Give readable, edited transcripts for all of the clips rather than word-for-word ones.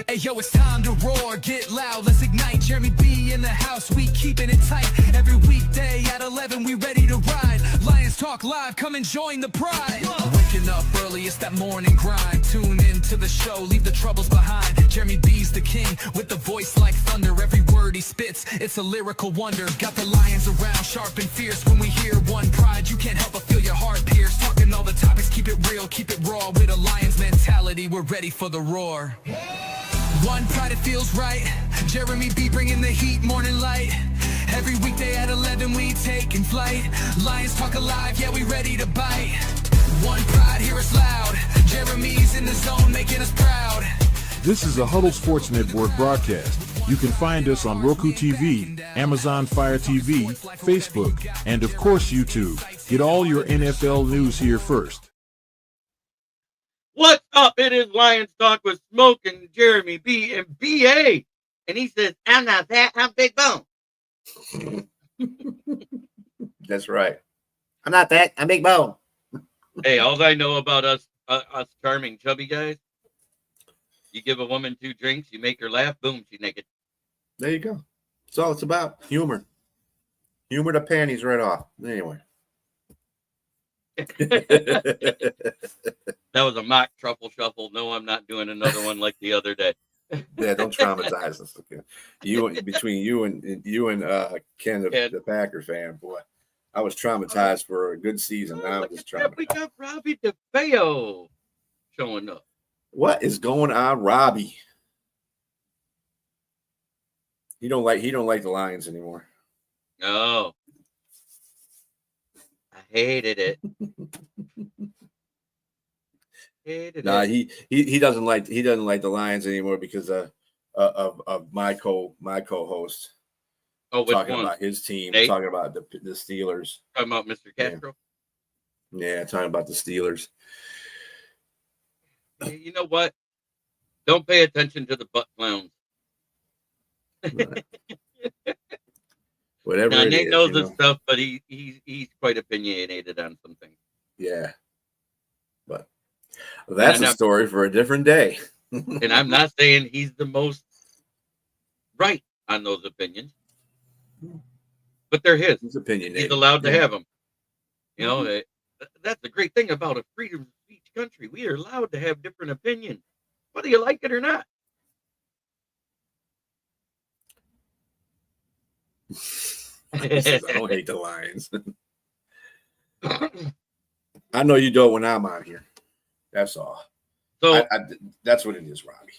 Hey yo, it's time to roar, get loud, let's ignite. Jeremy B in the house, we keeping it tight. Every weekday at 11, we ready to ride. Lions Talk Live, come and join the pride. Waking up early, it's that morning grind. Tune in to the show, leave the troubles behind. Jeremy B's the king, with the voice like thunder. Every word he spits, it's a lyrical wonder. Got the lions around, sharp and fierce. When we hear one pride, you can't help but feel your heart pierce. Talking all the topics, keep it real, keep it raw. With a lion's mentality, we're ready for the roar. One pride, it feels right. Jeremy B bringing the heat, morning light. Every weekday at 11 we taking flight. Lions Talk Alive, yeah, we ready to bite. One pride, hear us loud. Jeremy's in the zone, making us proud. This is a Huddle Sports Network broadcast. You can find us on Roku TV, Amazon Fire TV, Facebook, and of course YouTube. Get all your NFL news here first. What's up? It is Lions Talk with Smoke and Jeremy B and BA. And he says, I'm not that, I'm Big Bone. That's right. I'm not that, I'm Big Bone. Hey, all I know about us charming chubby guys, you give a woman 2 drinks, you make her laugh, boom, she's naked. There you go. That's all it's about. Humor. Humor the panties right off. Anyway. That was a mock truffle shuffle. No, I'm not doing another one like the other day. Yeah, don't traumatize us. Okay. Between you and Ken, the Packer fan, boy, I was traumatized for a good season. Now I'm just traumatized. We got Robbie DeFeo showing up. What is going on, Robbie? He don't like the Lions anymore. No. I hated it. He doesn't like the Lions anymore because of my co-host. Oh, talking about his team, Nate? Talking about the Steelers. Talking about Mr. Castro. Yeah, talking about the Steelers. You know what? Don't pay attention to the butt clowns. Whatever. Now, Nate knows this stuff, but he's quite opinionated on some things. Yeah, but that's a story for a different day. And I'm not saying he's the most right on those opinions, but they're his. His opinion. He's allowed to have them. You know, that's the great thing about a freedom of speech country. We are allowed to have different opinions, whether you like it or not. I don't hate the Lions. I know you don't when I'm out here. That's all. So that's what it is, Robbie.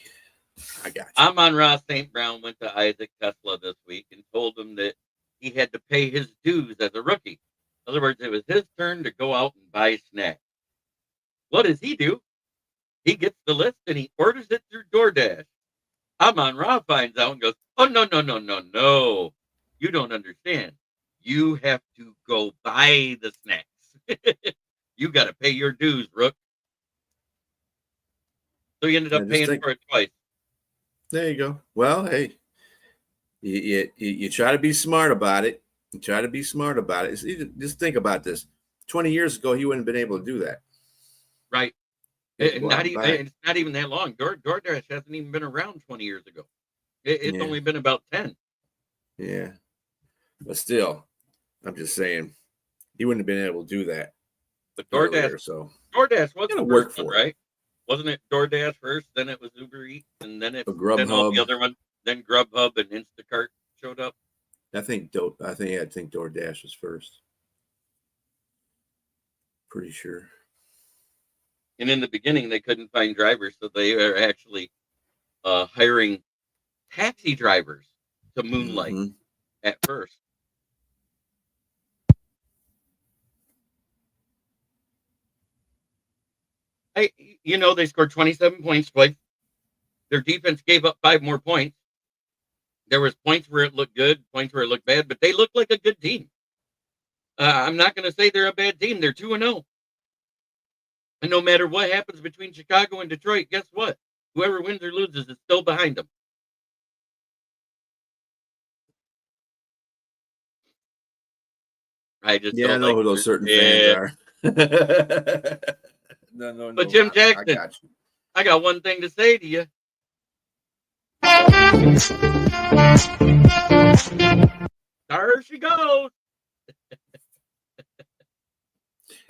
I got you. I'm on Ross St. Brown, went to Isaac Tesla this week and told him that he had to pay his dues as a rookie. In other words, it was his turn to go out and buy snacks. What does he do? He gets the list and he orders it through DoorDash. I'm on Raw finds out and goes, oh, no. You don't understand. You have to go buy the snacks. You got to pay your dues, Rook. So he ended up paying for it twice. There you go. Well, hey, you try to be smart about it. You try to be smart about it. Just think about this. 20 years ago, he wouldn't have been able to do that. Right. It's not even that long. DoorDash hasn't even been around 20 years ago. It's only been about 10. Yeah. But still, I'm just saying, he wouldn't have been able to do that. But DoorDash wasn't going to work for it, right? Wasn't it DoorDash first, then it was Uber Eats, and then Grubhub. All the other one, then Grubhub and Instacart showed up? I think DoorDash was first. Pretty sure. And in the beginning, they couldn't find drivers, so they were actually hiring taxi drivers to moonlight at first. They scored 27 points twice. Their defense gave up 5 more points. There was points where it looked good, points where it looked bad, but they looked like a good team. I'm not going to say they're a bad team. They're 2-0. And no matter what happens between Chicago and Detroit, guess what? Whoever wins or loses is still behind them. I know who those certain fans are. No. But Jim Jackson, I got you. I got one thing to say to you. There she goes.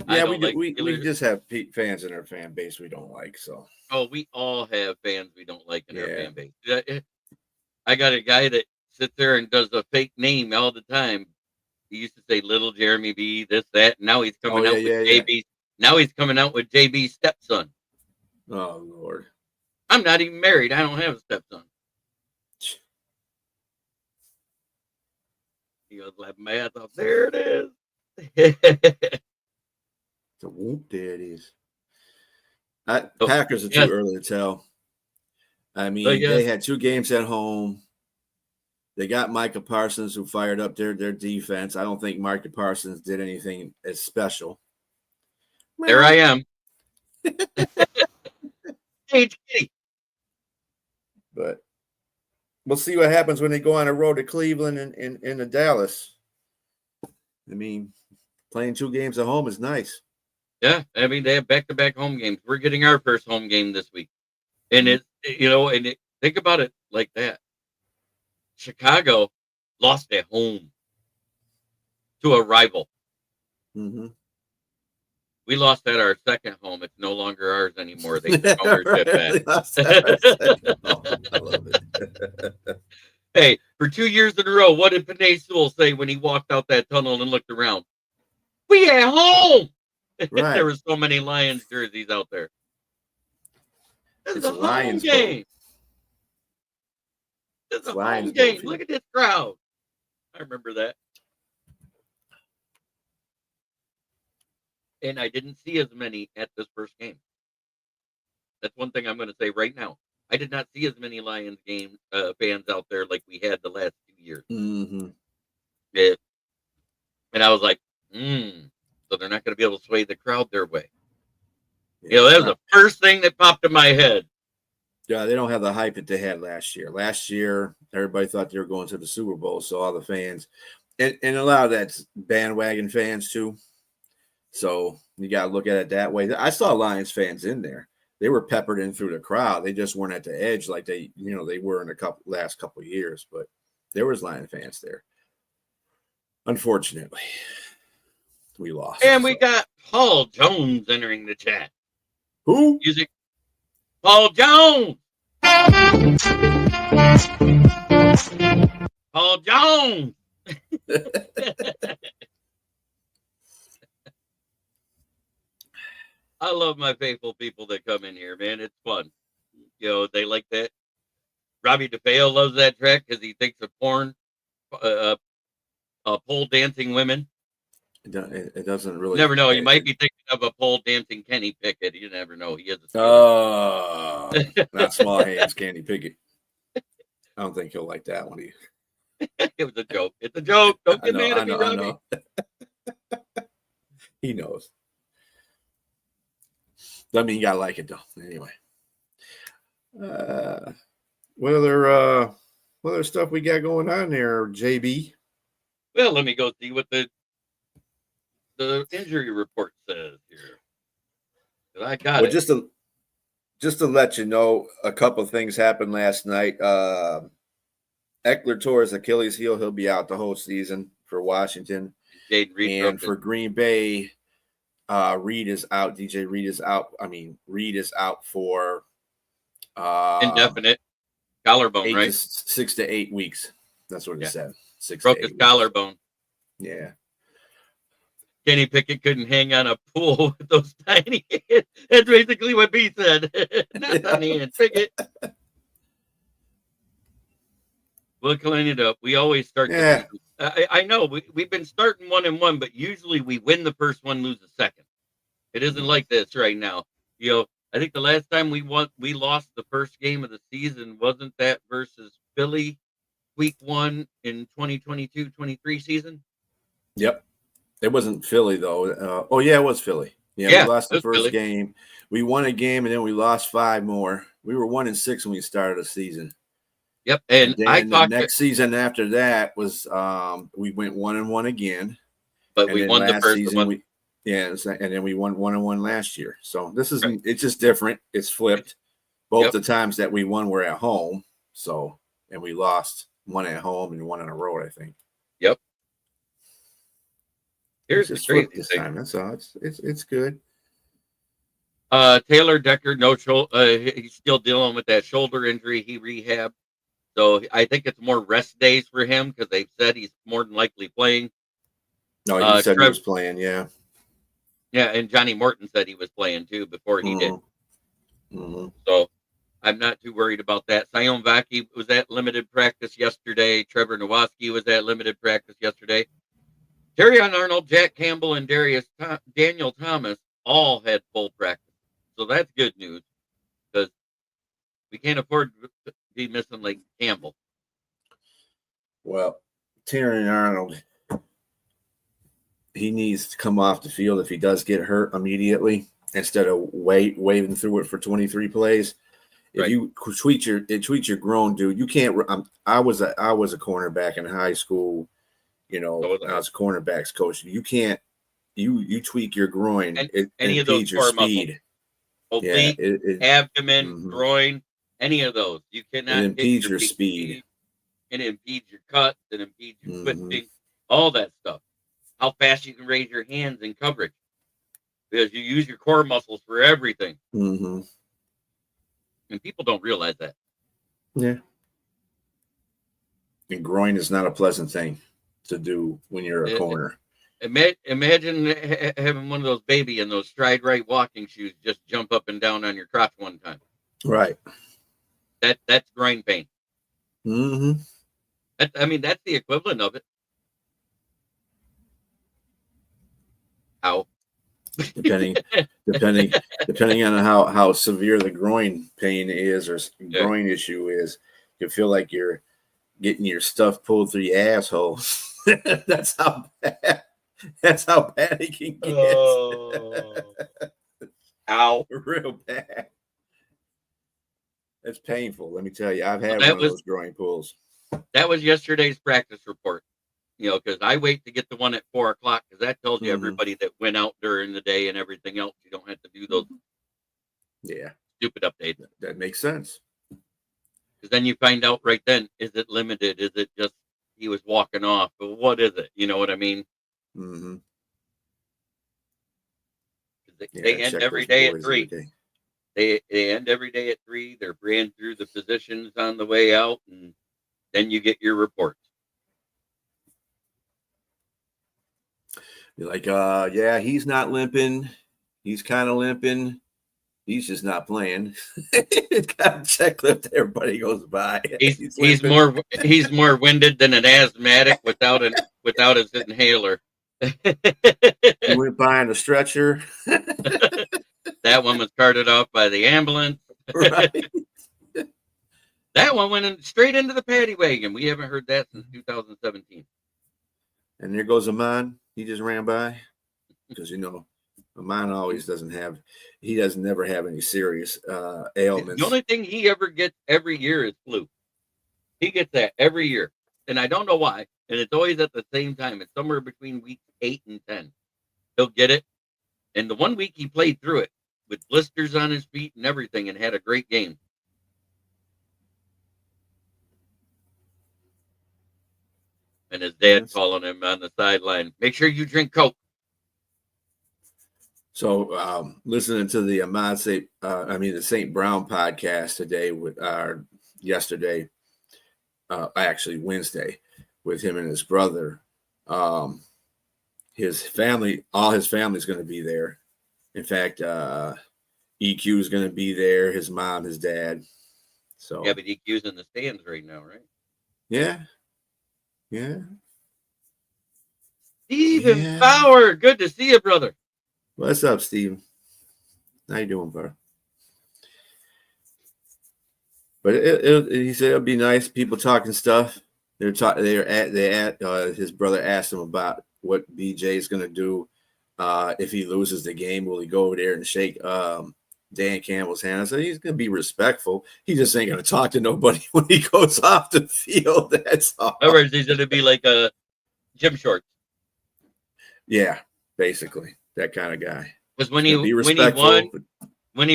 Yeah, we just have fans in our fan base we don't like. So. Oh, we all have fans we don't like in our Yeah. fan base. I got a guy that sits there and does a fake name all the time. He used to say Little Jeremy B, this, that. And now he's coming out with JB. Now he's coming out with JB's stepson. Oh, Lord. I'm not even married. I don't have a stepson. He goes, like, math up. There it is. So, whoop, there it is. Packers are too early to tell. I mean, they had 2 games at home. They got Micah Parsons, who fired up their defense. I don't think Micah Parsons did anything as special. There I am. Hey, kitty. But we'll see what happens when they go on a road to Cleveland and to Dallas. I mean, playing 2 games at home is nice. Yeah, I mean, they have back-to-back home games. We're getting our first home game this week. And think about it like that. Chicago lost at home to a rival. Mm-hmm. We lost at our second home. It's no longer ours anymore. They took ownership back. I love it. Hey, for 2 years in a row, what did Panay Sewell say when he walked out that tunnel and looked around? We at home. Right. There were so many Lions jerseys out there. This is a Lions game. This is a home game. Look at this crowd. I remember that. And I didn't see as many at this first game. That's one thing I'm going to say right now. I did not see as many Lions fans out there like we had the last 2 years. Mm-hmm. And I was like, so they're not going to be able to sway the crowd their way. Yeah, that was the first thing that popped in my head. Yeah, they don't have the hype that they had last year. Last year, everybody thought they were going to the Super Bowl, so all the fans, and a lot of that's bandwagon fans too. So you got to look at it that way. I saw Lions fans in there. They were peppered in through the crowd. They just weren't at the edge like they were in the last couple of years. But there was Lion fans there. Unfortunately, we lost. And we got Paul Jones entering the chat. Who? Music. Paul Jones. Paul Jones. I love my faithful people that come in here, man. It's fun. They like that. Robbie DeFeo loves that track because he thinks of porn, pole dancing women. It doesn't really. You never know. You might be thinking of a pole dancing Kenny Pickett. You never know. He has a not small hands, Kenny Pickett. I don't think he'll like that one either. It was a joke. It's a joke. Don't get mad at me, Robbie. I know. He knows. Doesn't mean you gotta like it though. Anyway, what other stuff we got going on there, JB? Well, let me go see what the injury report says here. I got it. Just to let you know, a couple of things happened last night. Eckler tore his Achilles heel. He'll be out the whole season for Washington. And for Green Bay, Reed is out. DJ Reed is out. Reed is out for indefinite collarbone, right? 6 to 8 weeks. That's what it said. Broke his collarbone. Yeah. Kenny Pickett couldn't hang on a pool with those tiny hands. That's basically what B said. Not tiny hands, Pickett. We'll clean it up. We always start. Yeah. I know we've been starting 1-1, but usually we win the first one, lose the second. It isn't like this right now. I think the last time we lost the first game of the season. Wasn't that versus Philly week 1 in 2022-23 season? Yep. It wasn't Philly though. It was Philly. Yeah, we lost the first game. We won a game and then we lost 5 more. We were 1-6 when we started the season. Yep, and the next season after that was we went 1-1 again, but we won the first season, one. And then we won 1-1 last year. So it's just different. It's flipped. Both the times that we won were at home. So, and we lost one at home and one on the road, I think. Yep. Here's the crazy this thing. time. That's all. It's good. Taylor Decker, no shoulder. He's still dealing with that shoulder injury. He rehabbed. So I think it's more rest days for him because they've said he's more than likely playing. No, he said he was playing, yeah. Yeah, and Johnny Morton said he was playing too before he did. Mm-hmm. So I'm not too worried about that. Sion Vaki was at limited practice yesterday. Trevor Nowaski was at limited practice yesterday. Terrion Arnold, Jack Campbell, and Daniel Thomas all had full practice. So that's good news because we can't afford to be missing like Campbell. Well, Terrion Arnold, he needs to come off the field if he does get hurt immediately instead of waving through it for 23 plays. If you tweak your groin, dude, you can't. I was a cornerback in high school. You know, I was a cornerbacks coach. You can't. You tweak your groin. It any of those your speed. Oblique, abdomen, groin, any of those. You cannot. It impedes your speed. It impedes your cuts. It impedes your twisting. All that stuff. How fast you can raise your hands in coverage because you use your core muscles for everything. Mm-hmm. And people don't realize that. Yeah. And groin is not a pleasant thing to do when you're a corner. Imagine having one of those baby in those stride right walking shoes just jump up and down on your crotch one time. Right. That's groin pain. Mm-hmm. That's the equivalent of it. How? depending on how severe the groin pain is or groin issue is, you feel like you're getting your stuff pulled through your asshole. That's how bad it can get. Oh. Ow. Real bad. It's painful, let me tell you. I've had one of those groin pulls. That was yesterday's practice report. You know, because I wait to get the one at 4:00 because that tells you everybody that went out during the day and everything else. You don't have to do those stupid updates. That makes sense. Because then you find out right then, is it limited? Is it just he was walking off? But what is it? You know what I mean? Mm-hmm. They end every day at 3. They end every day at 3. They're ran through the positions on the way out, and then you get your reports. You're like, he's not limping. He's kind of limping. He's just not playing. It's got a checklist everybody goes by. He's more winded than an asthmatic without his inhaler. He went by on a stretcher. That one was carted off by the ambulance. Right. That one went straight into the paddy wagon. We haven't heard that since 2017. And there goes Aman. He just ran by because, Aman always doesn't never have any serious ailments. The only thing he ever gets every year is flu. He gets that every year. And I don't know why. And it's always at the same time. It's somewhere between weeks 8 and 10. He'll get it. And the one week he played through it with blisters on his feet and everything and had a great game. And his dad calling him on the sideline, make sure you drink Coke. So listening to the the St. Brown podcast today yesterday, actually Wednesday, with him and his brother. All his family's going to be there. In fact, EQ is going to be there. His mom, his dad. So yeah, but EQ's in the stands right now, right? Yeah. Yeah. Steven Bauer, good to see you, brother. What's up, Steven? How you doing, bro? But he said it'll be nice. People talking stuff. His brother asked him about what BJ is going to do if he loses the game. Will he go over there and shake Dan Campbell's hand? I said he's going to be respectful. He just ain't going to talk to nobody when he goes off the field. That's all. In other words, he's going to be like a gym shorts. Yeah, basically that kind of guy. Because when he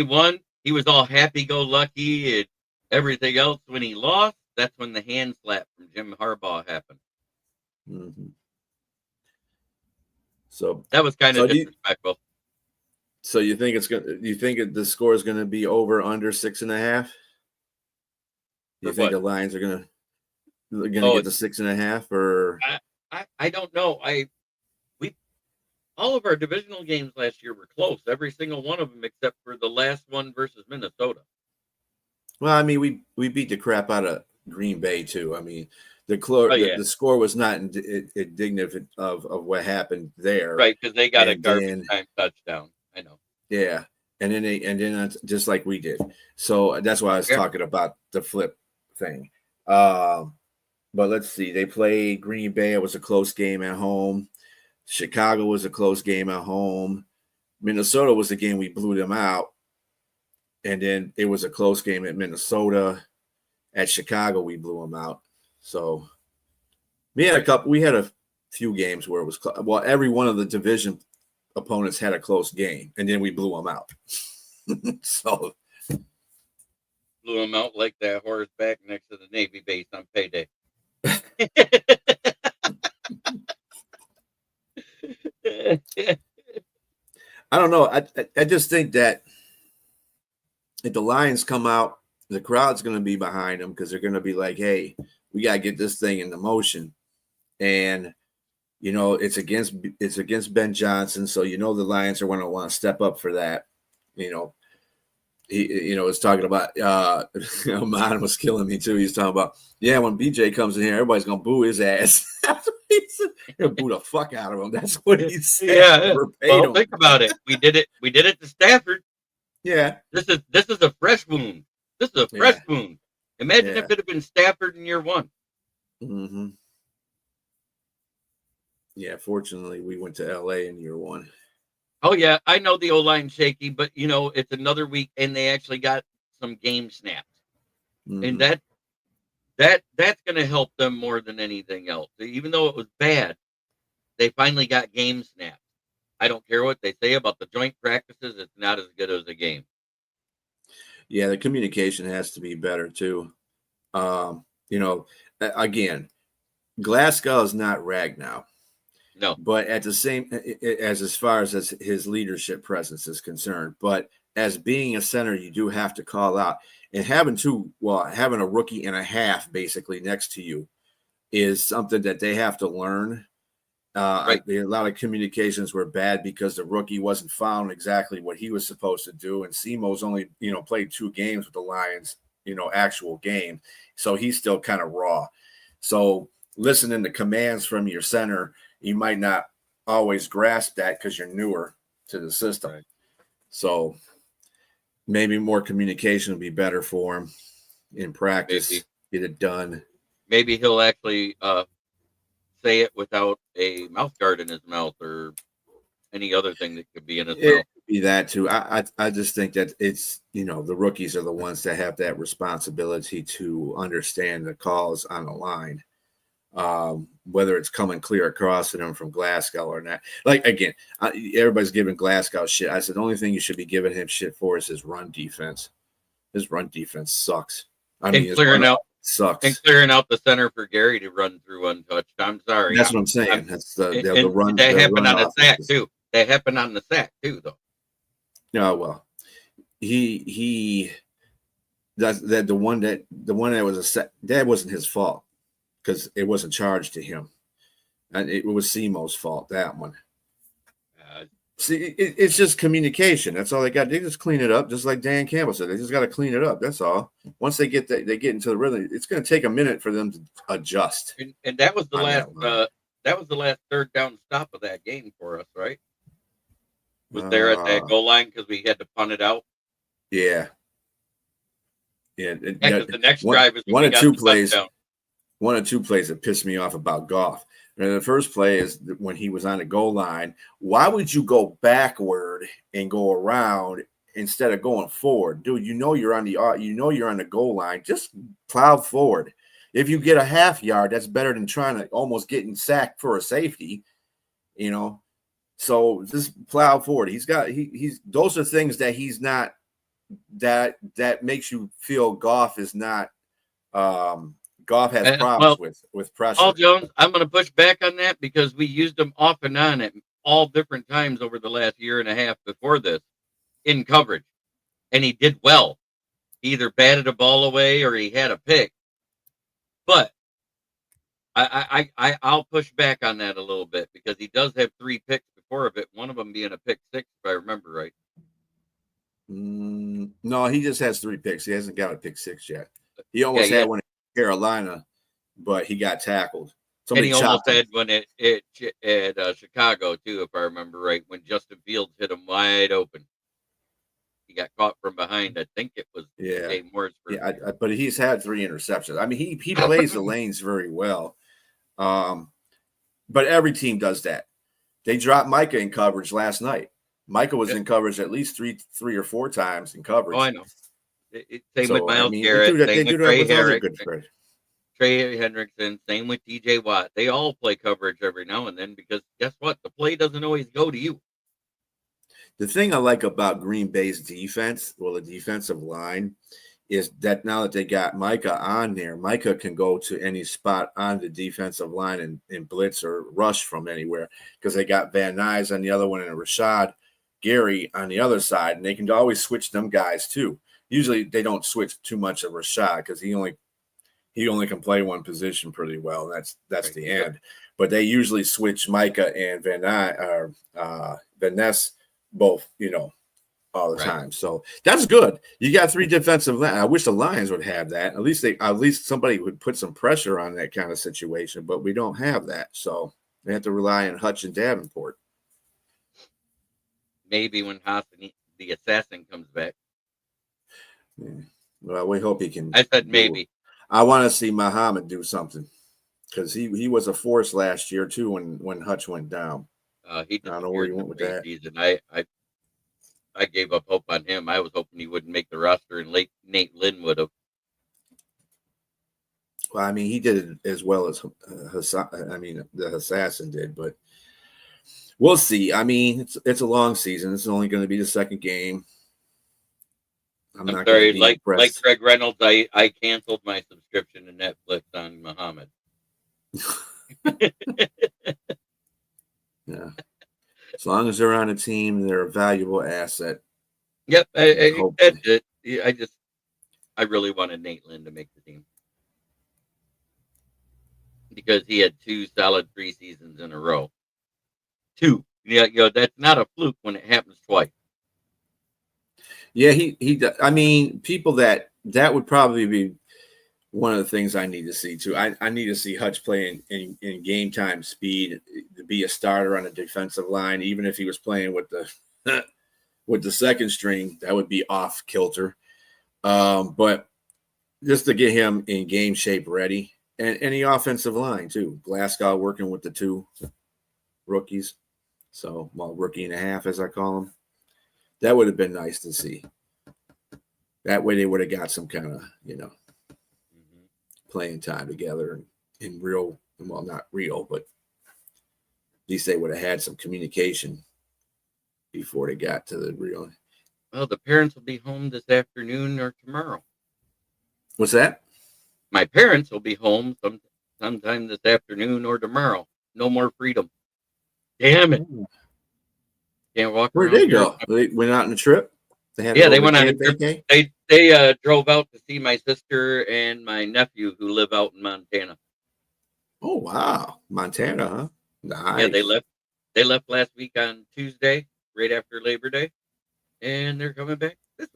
won, he was all happy-go-lucky and everything else. When he lost, that's when the hand slap from Jim Harbaugh happened. Mm-hmm. So that was kind of disrespectful. So you think the score is gonna be over under 6.5? You think the Lions are gonna get the 6.5, or I don't know. All of our divisional games last year were close. Every single one of them, except for the last one versus Minnesota. Well, I mean, we beat the crap out of Green Bay too. I mean, the score was not indicative of what happened there, right? Because they got a garbage time touchdown. I know. Yeah, and then just like we did. So that's why I was talking about the flip thing. But let's see. They played Green Bay. It was a close game at home. Chicago was a close game at home. Minnesota was the game we blew them out. And then it was a close game at Minnesota. At Chicago, we blew them out. So we had a few games where it was well, every one of the division opponents had a close game, and then we blew them out. So blew them out like that horse back next to the Navy base on payday. I don't know. I just think that if the Lions come out, the crowd's going to be behind them because they're going to be like, hey, we got to get this thing into motion. And, you know, it's against Ben Johnson. So, you know, the Lions are going to want to step up for that. You know, he was talking about, Amon was killing me too. He's talking about, when BJ comes in here, everybody's going to boo his ass. He'll boo the fuck out of him. That's what he said. Yeah. Well, think about it. We did it to Stafford. Yeah. This is a fresh wound. This is a fresh wound. Imagine if it had been Stafford in year one. Mm-hmm. Yeah, fortunately, we went to LA in year one. Oh, yeah. I know the O-line's shaky, but, you know, it's another week, and they actually got some game snaps. Mm-hmm. And that's going to help them more than anything else. Even though it was bad, they finally got game snaps. I don't care what they say about the joint practices. It's not as good as a game. Yeah, the communication has to be better, too. You know, again, Glasgow is not Ragnow. No. But at the same as far as his leadership presence is concerned, but as being a center, you do have to call out. And having a rookie and a half basically next to you is something that they have to learn. Right. A lot of communications were bad because the rookie wasn't found exactly what he was supposed to do. And Simo's only, played 2 games with the Lions, actual game. So he's still kind of raw. So listening to commands from your center, you might not always grasp that because you're newer to the system. Right. So maybe more communication would be better for him in practice. Maybe. Get it done. Maybe he'll actually say it without a mouth guard in his mouth or any other thing that could be in his mouth. Be that too. I just think that it's, the rookies are the ones that have that responsibility to understand the calls on the line. Whether it's coming clear across to them from Glasgow or not. Like, again, everybody's giving Glasgow shit. I said the only thing you should be giving him shit for is his run defense. His run defense sucks. Clearing out the center for Gary to run through untouched. I'm sorry. That's what I'm saying. That's the run. That happened on the sack too. That happened on the sack too, though. No, well, he the one that was a sack, that wasn't his fault. Because it wasn't charged to him. And it was Simo's fault, that one. See, it's just communication. That's all they got. They just clean it up, just like Dan Campbell said. They just got to clean it up. That's all. Once they get into the rhythm, it's going to take a minute for them to adjust. And that was the last third down stop of that game for us, right? Was there at that goal line because we had to punt it out? Yeah. Yeah. The next drive is one or two plays. One or two plays that pissed me off about Goff. And the first play is when he was on the goal line. Why would you go backward and go around instead of going forward? Dude, you're on the goal line. Just plow forward. If you get a half yard, that's better than trying to almost getting sacked for a safety, So just plow forward. He's those are things that he's not that makes you feel Goff is not Goff has Well, problems with pressure. Paul Jones, I'm going to push back on that because we used him off and on at all different times over the last year and a half before this in coverage, and he did well. He either batted a ball away or he had a pick. But I'll push back on that a little bit because he does have 3 picks before of it, one of them being a pick 6, if I remember right. No, he just has 3 picks. He hasn't got a pick 6 yet. He almost had one in Carolina, but he got tackled. Somebody and he almost had one at Chicago, too, if I remember right, when Justin Fields hit him wide open. He got caught from behind. I think it was Dave Moore's first. Yeah, but he's had 3 interceptions. I mean, he plays the lanes very well. But every team does that. They dropped Micah in coverage last night. Micah was in coverage at least three or 4 times in coverage. Oh, I know. Same with Myles Garrett. Same with Trey Hendrickson. Trey Hendrickson. Same with TJ Watt. They all play coverage every now and then because guess what? The play doesn't always go to you. The thing I like about Green Bay's defense, well, the defensive line, is that now that they got Micah on there, Micah can go to any spot on the defensive line and blitz or rush from anywhere because they got Van Nuys on the other one and Rashad Gary on the other side, and they can always switch them guys too. Usually they don't switch too much of Rashad because he only can play one position pretty well. And that's the end. But they usually switch Micah and Van Ness both, all the time. So that's good. You got 3 defensive line. I wish the Lions would have that. At least somebody would put some pressure on that kind of situation, but we don't have that. So they have to rely on Hutch and Davenport. Maybe when Hassan, the assassin, comes back. Yeah. Well, we hope he can. I said maybe. I want to see Muhammad do something because he was a force last year too when Hutch went down. I don't know where he went with that. Season. I gave up hope on him. I was hoping he wouldn't make the roster, and Nate Lynn would have. Well, I mean, he did it as well as the assassin did, but we'll see. I mean, it's a long season. It's only going to be the 2nd game. I'm not sorry, like Craig Reynolds, I canceled my subscription to Netflix on Muhammad. Yeah. As long as they're on a team, they're a valuable asset. Yep, that's it. I really wanted Nate Lynn to make the team because he had 2 solid preseasons in a row. 2, that's not a fluke when it happens twice. Yeah, he. I mean, people that would probably be one of the things I need to see too. I need to see Hutch play in game time speed to be a starter on a defensive line, even if he was playing with the 2nd string. That would be off kilter. But just to get him in game shape ready, and the offensive line too. Glasgow working with the 2 rookies, so rookie and a half as I call them. That would have been nice to see. That way they would have got some kind of playing time together in real, well, not real, but at least they would have had some communication before they got to the real. Well, the parents will be home this afternoon or tomorrow. What's that? My parents will be home sometime this afternoon or tomorrow. No more freedom. Damn it. Can't walk. Where did they go? They went out on a trip? They went on a trip. They drove out to see my sister and my nephew who live out in Montana. Oh, wow. Montana, huh? Nice. Yeah, they left last week on Tuesday, right after Labor Day, and they're coming back this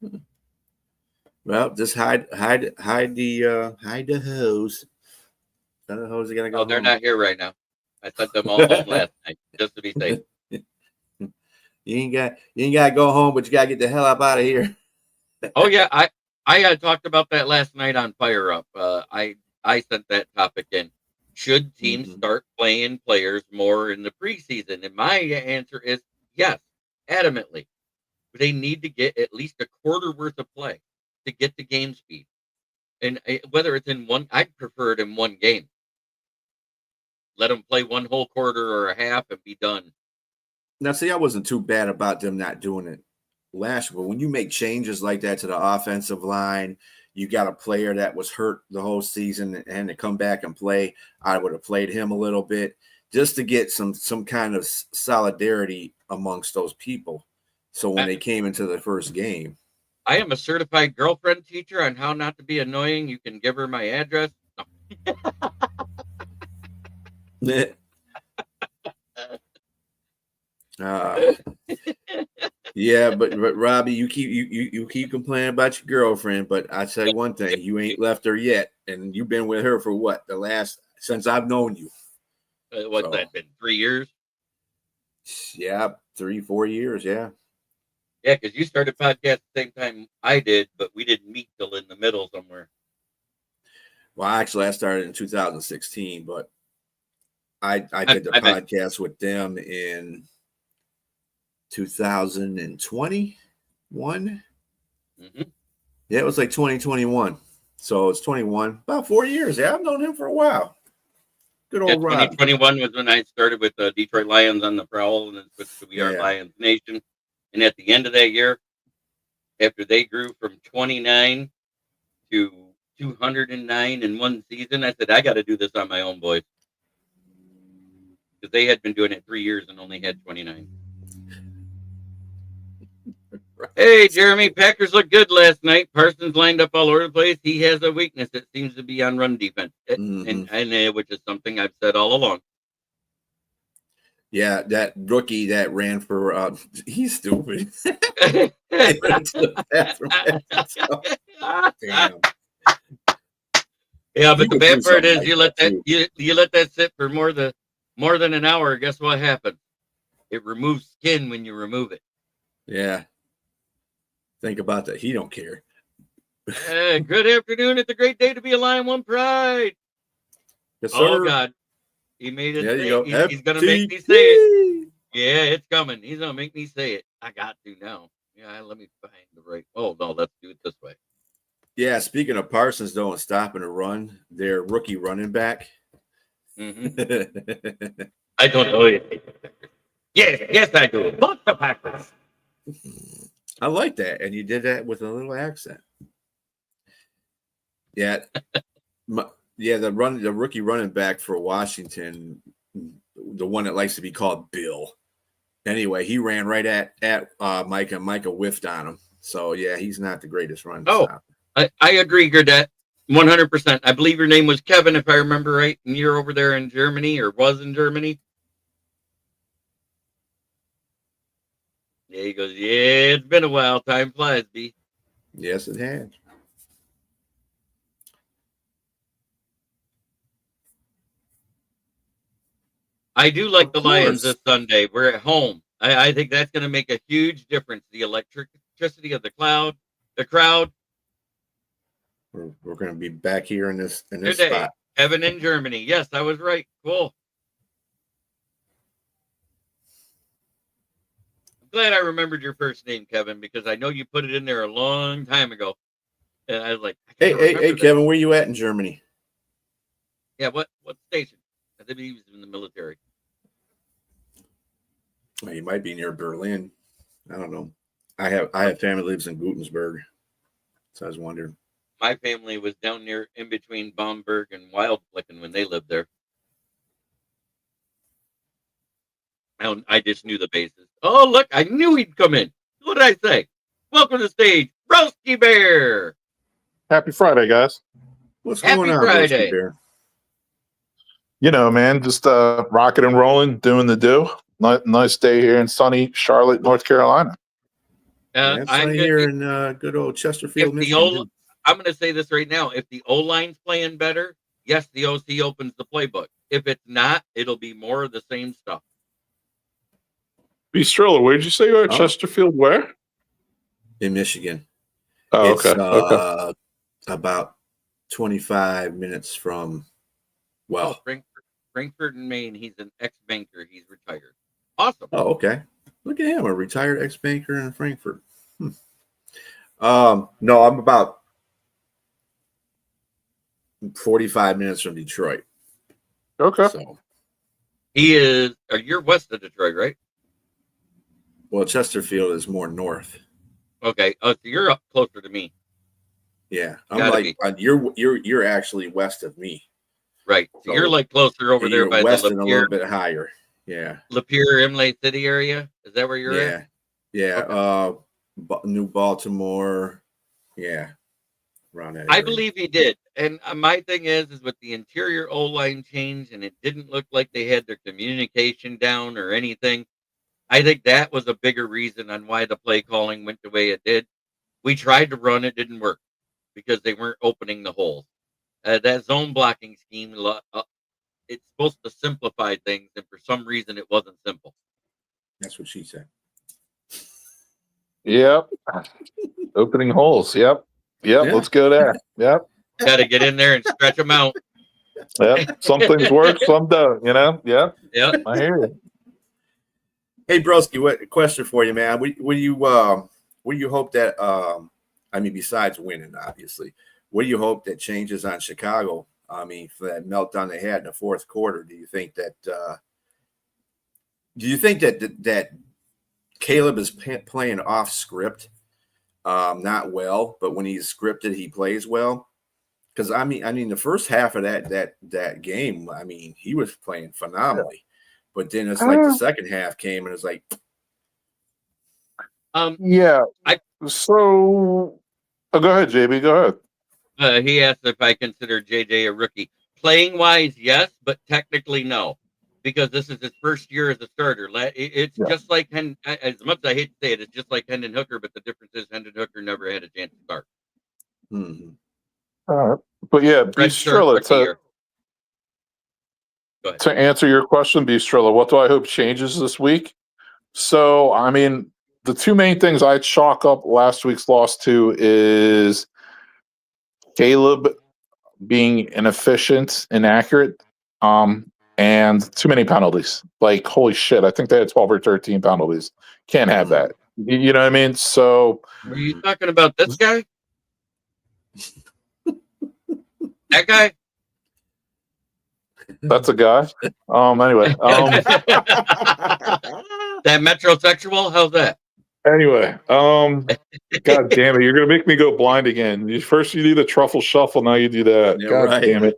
week. Well, just hide the hose. The hose are gonna go. Oh, they're not here right now. I sent them all home last night just to be safe. You ain't got to go home, but you got to get the hell up out of here. Oh yeah, I talked about that last night on Fire Up. I sent that topic in. Should teams start playing players more in the preseason? And my answer is yes, adamantly. They need to get at least a quarter worth of play to get the game speed. And whether it's in one, I'd prefer it in one game. Let them play one whole quarter or a half and be done. Now, see, I wasn't too bad about them not doing it last year. But when you make changes like that to the offensive line, you got a player that was hurt the whole season and to come back and play. I would have played him a little bit just to get some kind of solidarity amongst those people. So when they came into the first game. I am a certified girlfriend teacher on how not to be annoying. You can give her my address. No. Yeah, but Robbie, you keep complaining about your girlfriend, but I tell you one thing, you ain't left her yet, and you've been with her for what, since I've known you. What's that been? 3 years? Yeah, 3-4 years. Yeah. Yeah, because you started podcast at the same time I did, but we didn't meet till in the middle somewhere. Well, actually, I started in 2016, but I did the podcast with them in 2021. Mm-hmm. Yeah, it was like 2021. So it's 21, about 4 years. Yeah, I've known him for a while. Good old Rob. 2021 was when I started with the Detroit Lions on the prowl, and then switched to We Are Lions Nation. And at the end of that year, after they grew from 29 to 209 in one season, I said, I got to do this on my own, boys. Because they had been doing it 3 years and only had 29. Hey, Jeremy, Packers look good last night. Parsons lined up all over the place. He has a weakness. It seems to be on run defense, and which is something I've said all along. Yeah, that rookie that ran for he's stupid. Damn. Yeah, but the bad part is you let that sit for more than an hour. Guess what happens? It removes skin when you remove it. Yeah. Think about that. He don't care. Good afternoon. It's a great day to be a Lion One Pride. Yes, sir. Oh God, he made it. There you go. He's gonna make me say it. Yeah, it's coming. He's gonna make me say it. I got to now. Yeah, let me find the right. Oh no, let's do it this way. Yeah, speaking of Parsons, though, and stopping a run, their rookie running back. Mm-hmm. I don't know it. Yes, I do. Fuck the Packers. I like that, and you did that with a little accent. Yeah, the rookie running back for Washington, the one that likes to be called Bill. Anyway, he ran right at Micah, and Micah whiffed on him. So yeah, he's not the greatest running stopper. I agree, Gerdette, 100%. I believe your name was Kevin, if I remember right, and you're over there in Germany or was in Germany. Yeah, he goes, yeah, it's been a while. Time flies, B. Yes, it has. I do like the Lions this Sunday. We're at home. I think that's going to make a huge difference. The electricity of the crowd. We're going to be back here in this Today, spot. Kevin in Germany. Yes, I was right. Cool. I'm glad I remembered your first name, Kevin, because I know you put it in there a long time ago. And I was like, hey, Kevin, where you at in Germany? Yeah, what station? I think he was in the military. Well, you might be near Berlin. I don't know. I have family lives in Gutensburg, so I was wondering. My family was down near in between Bamberg and Wildflecken when they lived there. I just knew the bases. Oh, look, I knew he'd come in. What did I say? Welcome to the stage, Broski Bear. Happy Friday, guys. What's going on, Friday. Broski Bear? You know, man, just rocking and rolling, doing the do. Nice day here in sunny Charlotte, North Carolina. I'm here in good old Chesterfield, Michigan. I'm going to say this right now. If the O-line's playing better, yes, the OC opens the playbook. If it's not, it'll be more of the same stuff. B. Striller, where did you say you are? Chesterfield, where? In Michigan. Oh, it's, okay. About 25 minutes from, Frankfurt in Maine. He's an ex-banker. He's retired. Awesome. Oh, okay. Look at him, a retired ex-banker in Frankfurt. No, I'm about 45 minutes from Detroit. Okay. So he is. You're west of Detroit, right? Well, Chesterfield is more north. Okay. Oh, so you're up closer to me. Yeah, I'm Gotta like be. you're actually west of me. Right. So you're So like closer over there you're by the west and a little bit higher. Yeah, Lapeer, Imlay City area. Is that where you're at? yeah, yeah. Okay. New Baltimore. Yeah, around that I area. believe he did. And my thing is with the interior O line change, and it didn't look like they had their communication down or anything. I think that was a bigger reason on why the play calling went the way it did. We tried to run, it didn't work because they weren't opening the holes. That zone blocking scheme, it's supposed to simplify things, and for some reason, it wasn't simple. That's what she said. Yep. Opening holes. Yep. Yep. Yeah. Let's go there. Yep. Got to get in there and stretch them out. Yep. Some things work, some don't. Yep. Yep. I hear you. Hey, Broski, what question for you, man? What do you hope that I mean, besides winning, obviously, what do you hope that changes on Chicago? I mean, for that meltdown they had in the fourth quarter, do you think that that Caleb is playing off script, not well, but when he's scripted, he plays well? Because I mean, the first half of that game, I mean, he was playing phenomenally, but then it's like the second half came and it's like, yeah. So, go ahead, JB. Go ahead. He asked if I consider JJ a rookie. Playing wise, yes, but technically no, because this is his first year as a starter. It's just like as much as I hate to say it, it's just like Hendon Hooker, but the difference is Hendon Hooker never had a chance to start. mm-hmm. But yeah, Beastrilla, to answer your question, Beastrilla, what do I hope changes this week? So, I mean, the two main things I chalk up last week's loss to is Caleb being inefficient, inaccurate, and too many penalties. Like, holy shit, I think they had 12 or 13 penalties. Can't have that. You know what I mean? So, are you talking about this guy? That guy? That's a guy. Anyway. That metrosexual? How's that? Anyway, God damn it, you're gonna make me go blind again. First you do the truffle shuffle, now you do that. Yeah, God right. damn it.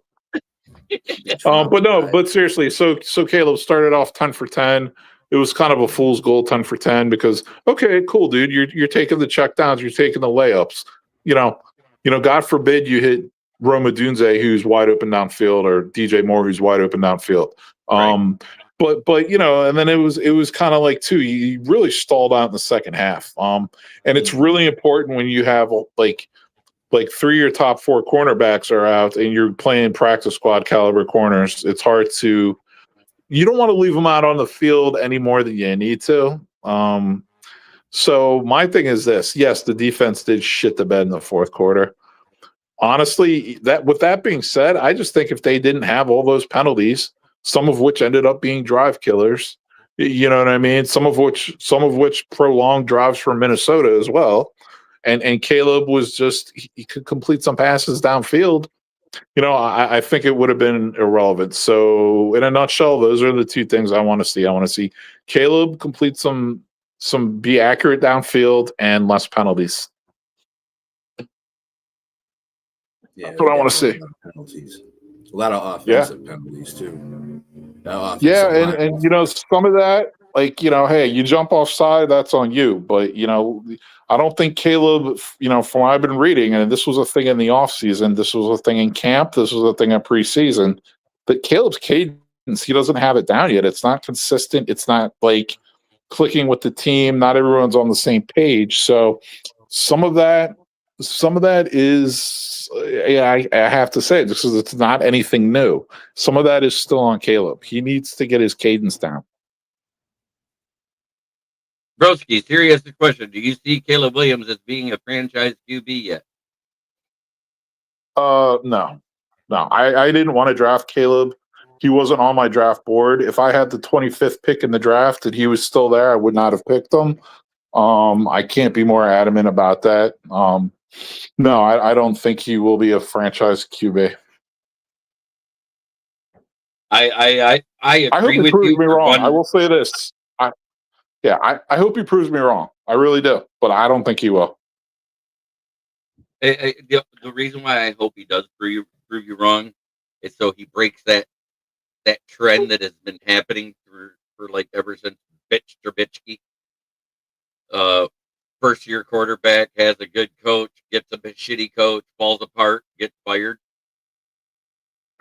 But seriously, so Caleb started off 10 for 10. It was kind of a fool's goal, 10 for 10, because okay, cool, dude. You're taking the check downs, you're taking the layups. You know, God forbid you hit Roma Dunze, who's wide open downfield, or DJ Moore, who's wide open downfield. Right. But and then it was kind of like too, you really stalled out in the second half. And it's really important when you have like 3 of your top 4 cornerbacks are out and you're playing practice squad caliber corners. It's hard to, you don't want to leave them out on the field any more than you need to. So my thing is this: yes, the defense did shit the bed in the fourth quarter. Honestly, with that being said, I just think if they didn't have all those penalties, some of which ended up being drive killers, you know what I mean? Some of which prolonged drives from Minnesota as well. And Caleb was just, he could complete some passes downfield. I think it would have been irrelevant. So in a nutshell, those are the two things I want to see. I want to see Caleb complete some be accurate downfield and less penalties. Yeah, that's what I want to see. Penalties. A lot of offensive penalties too. Yeah, and some of that, like, hey, you jump offside, that's on you. But I don't think Caleb, from what I've been reading, and this was a thing in the offseason, this was a thing in camp, this was a thing in preseason, that Caleb's cadence, he doesn't have it down yet. It's not consistent. It's not like clicking with the team. Not everyone's on the same page. So some of that is, I have to say, because it's not anything new. Some of that is still on Caleb. He needs to get his cadence down. Broski, serious question. Do you see Caleb Williams as being a franchise QB yet? No. I didn't want to draft Caleb. He wasn't on my draft board. If I had the 25th pick in the draft and he was still there, I would not have picked him. I can't be more adamant about that. No, I don't think he will be a franchise QB. I agree hope he with proves you. Me wrong. I will say this. I hope he proves me wrong. I really do, but I don't think he will. The reason why I hope he does prove you wrong is so he breaks that trend that has been happening for like ever since Bitch Trubisky. First year quarterback has a good coach, gets a shitty coach, falls apart, gets fired.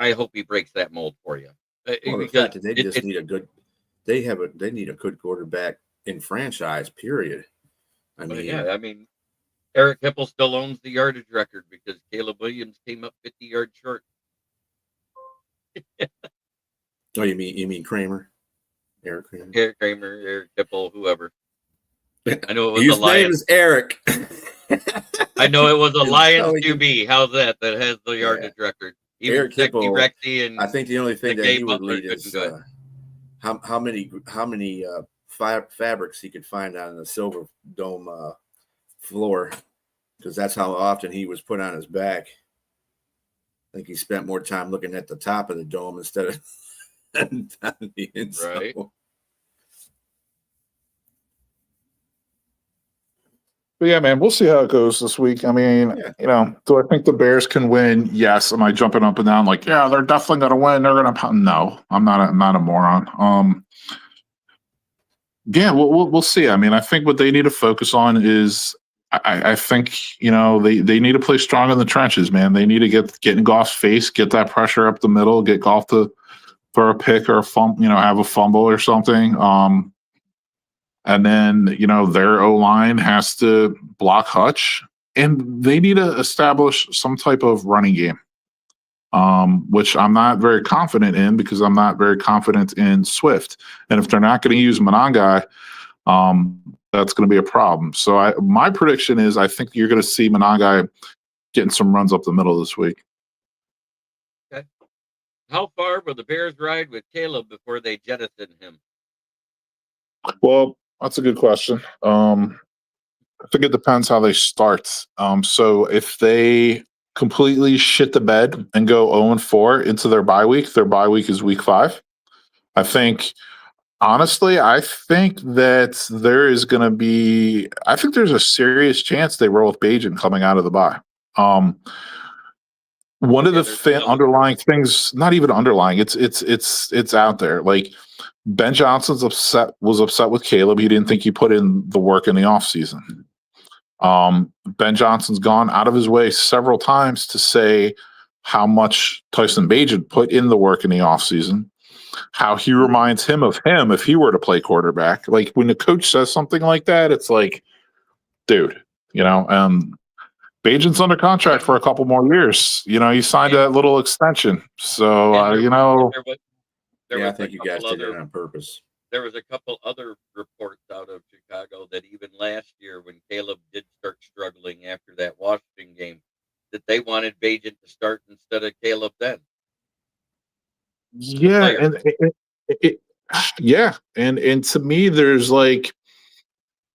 I hope he breaks that mold for you. Well, the Because fact that they just need a good, they need a good quarterback in franchise. Period. I mean, yeah, I mean, Eric Hipple still owns the yardage record because Caleb Williams came up 50 yards short. oh, you mean Kramer, Eric Kramer? Eric Kramer, Eric Hipple, whoever. I know it was His a name Lions. is Eric. I know it was a It's Lions telling you. QB. How's that? That has the yardage record. Even Eric Sexy Hipple, Rexy and I think the only thing that Gay he would Butler lead couldn't is do it. how many fabrics he could find on the Silver Dome floor, because that's how often he was put on his back. I think he spent more time looking at the top of the dome instead of on the inside. Right. But yeah, man, we'll see how it goes this week. I mean, do I think the Bears can win? Yes. Am I jumping up and down like, yeah, they're definitely going to win? They're going to. No, I'm not a moron. Yeah, we'll see. I mean, I think what they need to focus on is, I think they need to play strong in the trenches, man. They need to get in Goff's face, get that pressure up the middle, get Goff to throw a pick or a have a fumble or something. And then, their O-line has to block Hutch, and they need to establish some type of running game, which I'm not very confident in because I'm not very confident in Swift. And if they're not going to use Monangai, that's going to be a problem. So my prediction is I think you're going to see Monangai getting some runs up the middle this week. Okay. How far will the Bears ride with Caleb before they jettison him? Well, that's a good question. I think it depends how they start. So if they completely shit the bed and go 0-4 into their bye week is week 5. I think that there is going to be. I think there's a serious chance they roll with Bajan coming out of the bye. One of the underlying things, not even underlying, it's out there. Like Ben Johnson's was upset with Caleb. He didn't think he put in the work in the offseason. Ben Johnson's gone out of his way several times to say how much Tyson Bagent put in the work in the offseason, how he reminds him of him if he were to play quarterback. Like when the coach says something like that, it's like, dude, Bagent's under contract for a couple more years. He signed a little extension. So, I think you guys did it on purpose. There was a couple other reports out of Chicago that even last year when Caleb did start struggling after that Washington game, that they wanted Bagent to start instead of Caleb then. Yeah, and to me, there's like,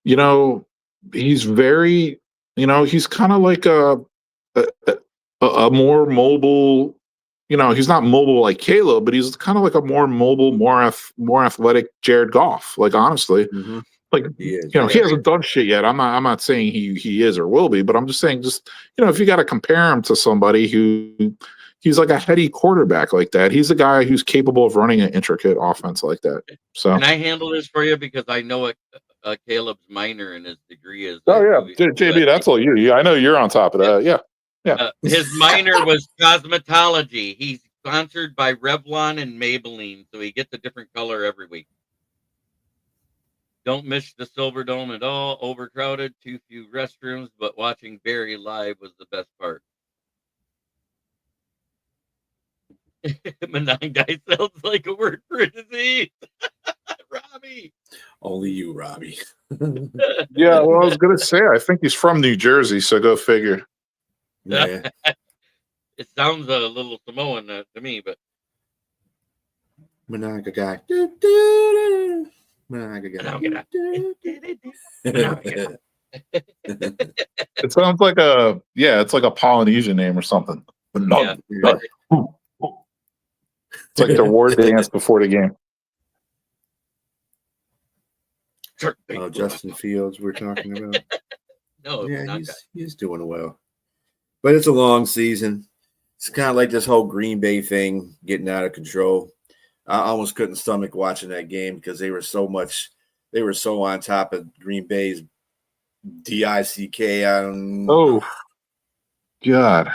he's very, he's kind of like a more mobile. He's not mobile like Caleb, but he's kind of like a more mobile, more athletic Jared Goff. Like honestly, like he hasn't done shit yet. I'm not saying he is or will be, but I'm just saying, if you got to compare him to somebody who he's like a heady quarterback like that, he's a guy who's capable of running an intricate offense like that. So can I handle this for you because I know it. Caleb's minor and his degree is. Oh yeah, JB, that's all you. I know you're on top of that. Yeah. Yeah. His minor was cosmetology. He's sponsored by Revlon and Maybelline, so he gets a different color every week. Don't miss the Silver Dome at all. Overcrowded, too few restrooms, but watching Barry live was the best part. Monangai sounds like a word for a disease. Robbie. Only you, Robbie. Yeah, well, I was going to say, I think he's from New Jersey, so go figure. Yeah. It sounds a little Samoan to me, but Monaga guy. It sounds like it's like a Polynesian name or something. Yeah. It's like the war dance before the game. Oh, Justin Fields we're talking about. No, yeah, he's doing well. But it's a long season. It's kind of like this whole Green Bay thing getting out of control. I almost couldn't stomach watching that game because they were so on top of Green Bay's DICK. Oh, God.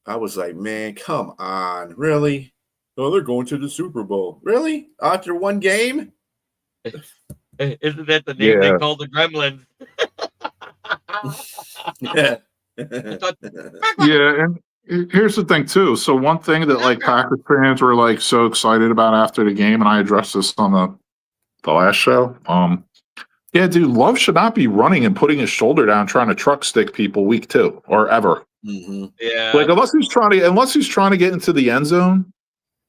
I was like, man, come on. Really? Oh, they're going to the Super Bowl. Really? After one game? Isn't that the name they call the Gremlins? Yeah. Yeah, and here's the thing too. So one thing that like Packers fans were like so excited about after the game, and I addressed this on the last show. Yeah, dude, Love should not be running and putting his shoulder down trying to truck stick people week 2 or ever. Mm-hmm. Yeah. Like unless he's trying to get into the end zone,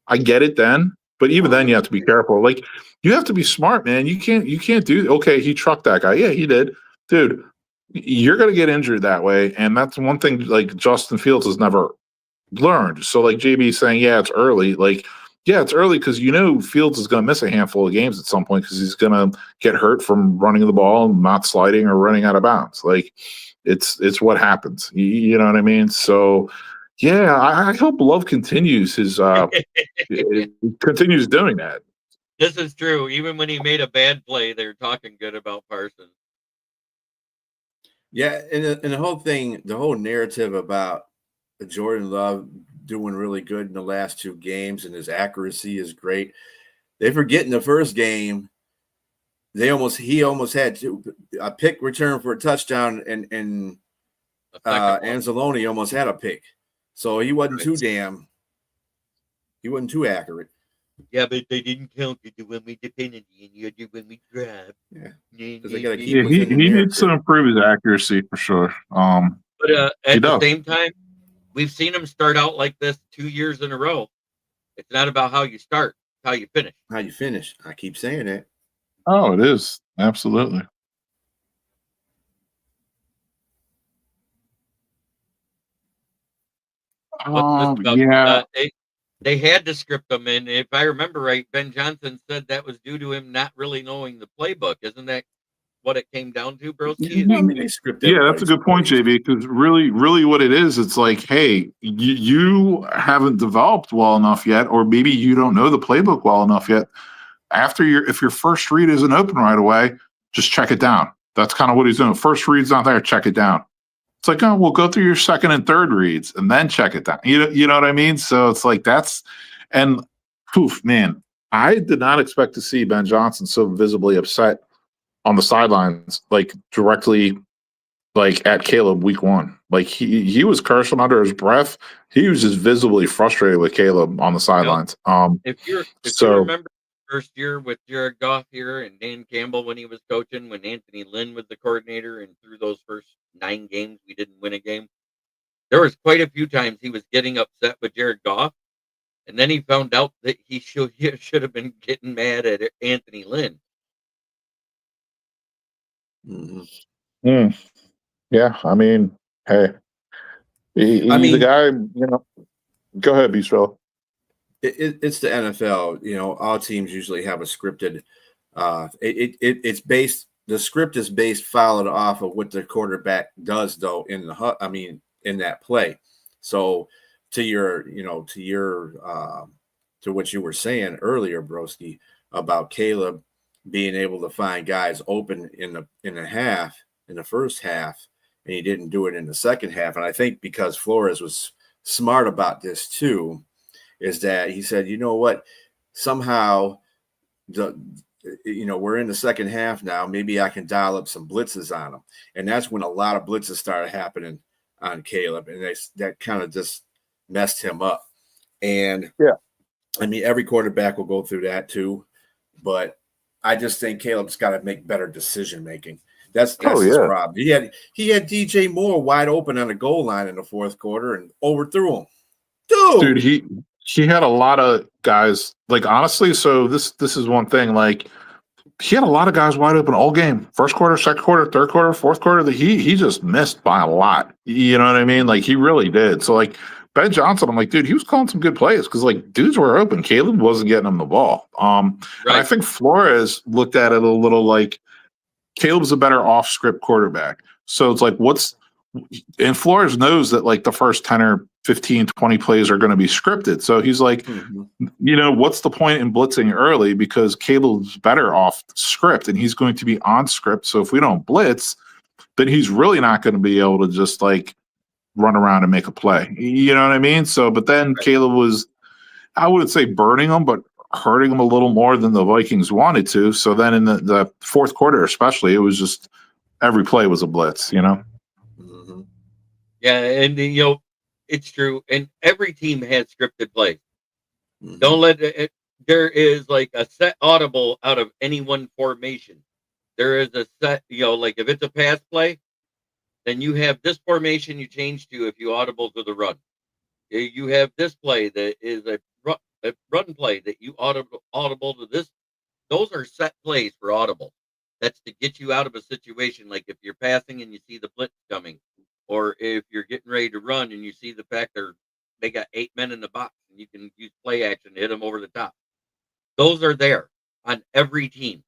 I get it then. But even then you have to be careful. Like you have to be smart, man. You can't do okay, he trucked that guy. Yeah, he did. Dude, you're gonna get injured that way. And that's one thing like Justin Fields has never learned. So like JB saying, yeah, it's early. Like, yeah, it's early because Fields is going to miss a handful of games at some point because he's going to get hurt from running the ball and not sliding or running out of bounds. Like, it's what happens. You know what I mean? So, yeah, I hope Love continues his continues doing that. This is true. Even when he made a bad play, they're talking good about Parsons. Yeah, and the whole thing, the whole narrative about Jordan Love doing really good in the last 2 games and his accuracy is great. They forget in the first game, he almost had a pick return for a touchdown, and Anzalone almost had a pick. So he wasn't too accurate. Yeah, but they didn't count it when we did penalty and you did when we drive. Yeah. He needs to improve his accuracy for sure. But at the same time, we've seen him start out like this 2 years in a row. It's not about how you start, it's how you finish. How you finish. I keep saying that. Oh, it is. Absolutely. They had to script him, and if I remember right, Ben Johnson said that was due to him not really knowing the playbook. Isn't that what it came down to, broski? Yeah, that's a good point, JB, because really what it is, it's like, hey, you haven't developed well enough yet, or maybe you don't know the playbook well enough yet. If your first read isn't open right away, just check it down. That's kind of what he's doing. First read's not there, check it down. It's like, oh, we'll go through your second and third reads and then check it down. You know what I mean? So it's like man, I did not expect to see Ben Johnson so visibly upset on the sidelines, like directly like at Caleb week 1. Like he was cursing under his breath. He was just visibly frustrated with Caleb on the sidelines. If you remember first year with Jared Goff here and Dan Campbell when he was coaching, when Anthony Lynn was the coordinator, and through those first 9 games we didn't win a game, there was quite a few times he was getting upset with Jared Goff, and then he found out that he should have been getting mad at Anthony Lynn. Mm-hmm. Yeah, I mean, hey, the guy, go ahead, Beastro. It's the NFL. All teams usually have a scripted. It's based. The script is followed off of what the quarterback does, though, in that play. So to what you were saying earlier, Broski, about Caleb being able to find guys open in the first half, and he didn't do it in the second half. And I think because Flores was smart about this too, is that he said, you know what, somehow we're in the second half now. Maybe I can dial up some blitzes on him. And that's when a lot of blitzes started happening on Caleb. And that kind of just messed him up. And yeah, I mean, every quarterback will go through that too. But I just think Caleb's got to make better decision making. That's his problem. He had DJ Moore wide open on the goal line in the fourth quarter and overthrew him. Dude, he had a lot of guys, like, honestly, so this is one thing, like, he had a lot of guys wide open all game. First quarter, second quarter, third quarter, fourth quarter, that he just missed by a lot. You know what I mean? Like, he really did. So, like, Ben Johnson, I'm like, dude, he was calling some good plays because, like, dudes were open. Caleb wasn't getting him the ball. And I think Flores looked at it a little like Caleb's a better off-script quarterback. So it's like, what's and Flores knows that like the first 10 or 15, 20 plays are going to be scripted. So he's like, what's the point in blitzing early? Because Caleb's better off script and he's going to be on script. So if we don't blitz, then he's really not going to be able to just like run around and make a play. You know what I mean? So, but then Caleb was, I wouldn't say burning him, but hurting him a little more than the Vikings wanted to. So then in the fourth quarter, especially, it was just every play was a blitz, Yeah, and it's true. And every team has scripted plays. Don't let it. There is like a set audible out of any one formation. There is a set, like if it's a pass play, then you have this formation you change to if you audible to the run. You have this play that is a run play that you audible to this. Those are set plays for audible. That's to get you out of a situation like if you're passing and you see the blitz coming, or if you're getting ready to run and you see the fact they got 8 men in the box and you can use play action to hit them over the top. Those are there on every team.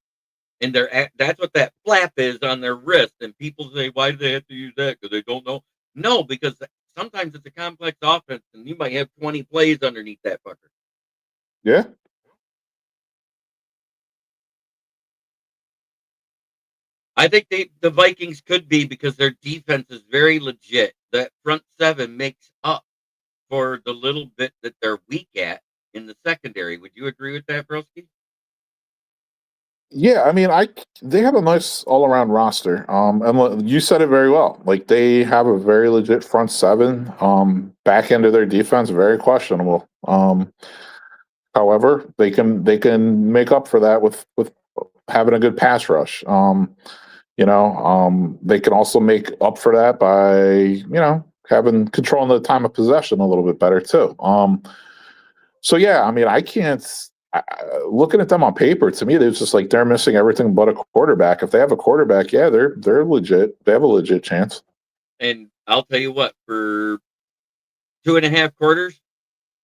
And that's what that flap is on their wrist. And people say, why do they have to use that? Because they don't know. No, because sometimes it's a complex offense and you might have 20 plays underneath that fucker. Yeah. I think the Vikings could be because their defense is very legit. That front seven makes up for the little bit that they're weak at in the secondary. Would you agree with that, Broski? Yeah, I mean, they have a nice all-around roster. And you said it very well. Like they have a very legit front seven. Back end of their defense, very questionable. However, they can make up for that with having a good pass rush. They can also make up for that by having controlling the time of possession a little bit better too. So yeah, I mean, looking at them on paper, to me, it's just like they're missing everything but a quarterback. If they have a quarterback, yeah, they're legit. They have a legit chance. And I'll tell you what, for 2.5 quarters,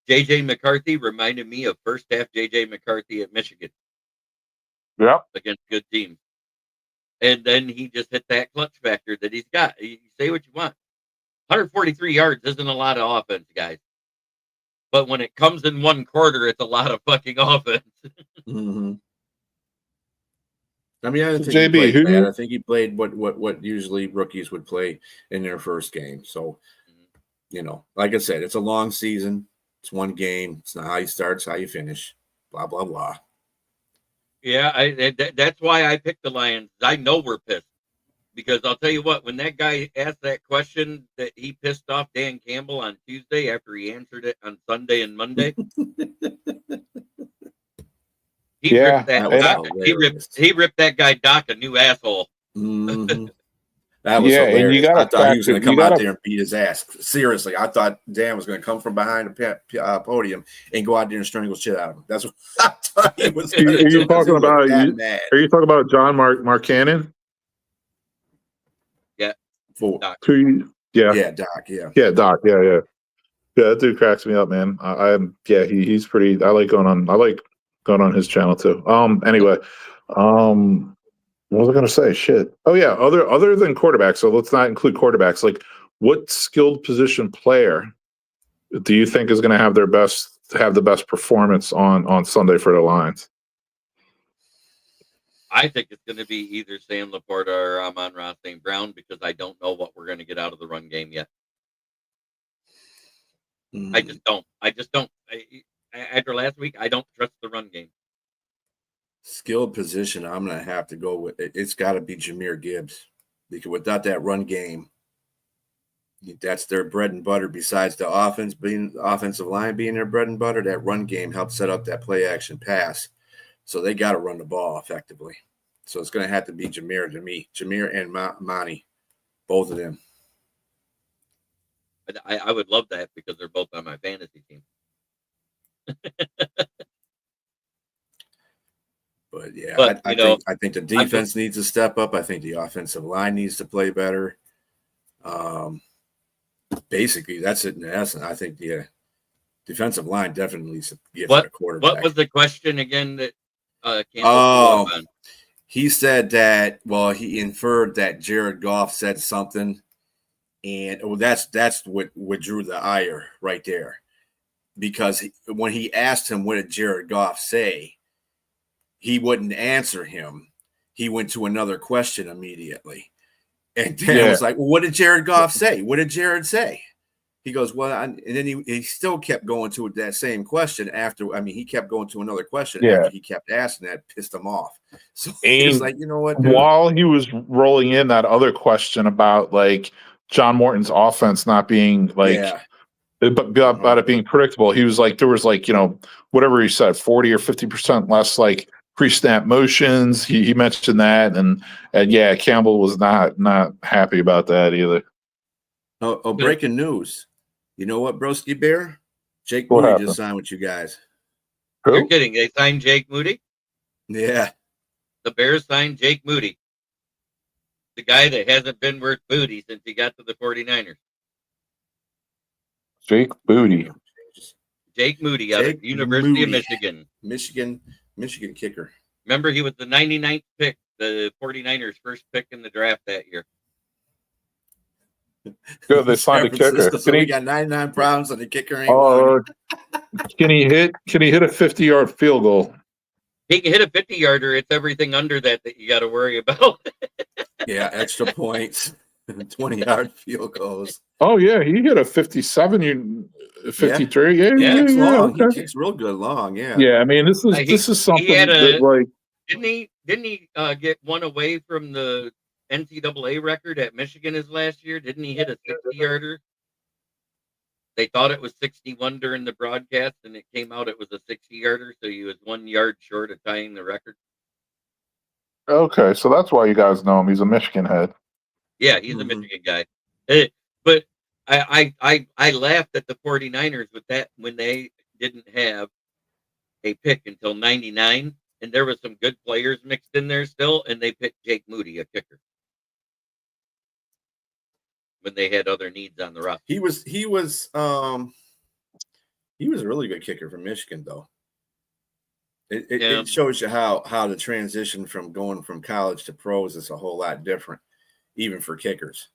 JJ McCarthy reminded me of first half JJ McCarthy at Michigan. Yep. Against good teams. And then he just hit that clutch factor that he's got. You say what you want. 143 yards isn't a lot of offense, guys. But when it comes in one quarter, it's a lot of fucking offense. I mean, I didn't think JB, he played bad. I think he played what usually rookies would play in their first game. So, like I said, it's a long season. It's one game. It's not how you start, it's how you finish. Blah, blah, blah. Yeah, that's why I picked the Lions. I know we're pissed. Because I'll tell you what, when that guy asked that question that he pissed off Dan Campbell on Tuesday after he answered it on Sunday and Monday, he ripped that guy Doc a new asshole. That was hilarious. I thought he was going to come out there and beat his ass. Seriously, I thought Dan was going to come from behind the podium and go out there and strangle shit out of him. That's what I thought he was going to do. Are you talking about John Markkanen? Yeah. Doc. Yeah, Doc. Yeah. Yeah, Doc. Yeah. That dude cracks me up, man. He's pretty. I like going on his channel too. Anyway, what was I going to say? Shit. Oh yeah. Other than quarterbacks. So let's not include quarterbacks. Like, what skilled position player do you think is going to have the best performance on Sunday for the Lions? I think it's going to be either Sam Laporta or Amon-Ra St. Brown because I don't know what we're going to get out of the run game yet. I just don't. After last week, I don't trust the run game. Skilled position, I'm going to have to go with it. It's got to be Jahmyr Gibbs because without that run game, that's their bread and butter. Besides the offensive line being their bread and butter, that run game helps set up that play action pass. So they got to run the ball effectively. So it's going to have to be Jahmyr to me. Jahmyr and Monty, both of them. I would love that because they're both on my fantasy team. But yeah, I think the defense needs to step up. I think the offensive line needs to play better. Basically, that's it in essence. I think the defensive line definitely needs to give it a quarterback. What was the question again that he said that, he inferred that Jared Goff said something And that's what drew the ire right there, because when he asked him what did Jared Goff say, he wouldn't answer him. He went to another question immediately, and Dan was like, "Well, what did Jared Goff say? What did Jared say?" He goes, "Well," and then he still kept going to that same question after. I mean, he kept going to another question after he kept asking that, pissed him off. So he's like, "You know what, dude?" While he was rolling in that other question about like John Morton's offense not being like, about it being predictable, he was like, there was like, whatever he said, 40 or 50% less like pre-snap motions. He mentioned that, and yeah, Campbell was not happy about that either. Oh, breaking news! You know what, Broski Bear? Jake What Moody happened? just signed with you guys. Who? You're kidding. They signed Jake Moody? Yeah. The Bears signed Jake Moody. The guy that hasn't been worth booty since he got to the 49ers. Jake Booty. Jake Moody out of the University of Michigan. Michigan kicker. Remember, he was the 99th pick, the 49ers' first pick in the draft that year. Good, they signed a kicker. So we got 99 problems and the kicker ain't one. Can he hit a 50-yard field goal? He can hit a 50-yarder. It's everything under that you got to worry about. Yeah, extra points, 20-yard field goals. Oh yeah, he hit a 57, 53. Yeah, it's long. Okay. He kicks real good long. Yeah. Yeah, I mean, this is something that like didn't he get one away from the NCAA record at Michigan his last year? Didn't he hit a 60-yarder? They thought it was 61 during the broadcast, and it came out it was a 60-yarder, so he was 1 yard short of tying the record. Okay, so that's why you guys know him. He's a Michigan head. Yeah, he's a Michigan guy. But I laughed at the 49ers with that when they didn't have a pick until 99, and there was some good players mixed in there still, and they picked Jake Moody, a kicker, when they had other needs on the roster. He was a really good kicker for Michigan, though. It shows you how the transition from going from college to pros is a whole lot different, even for kickers.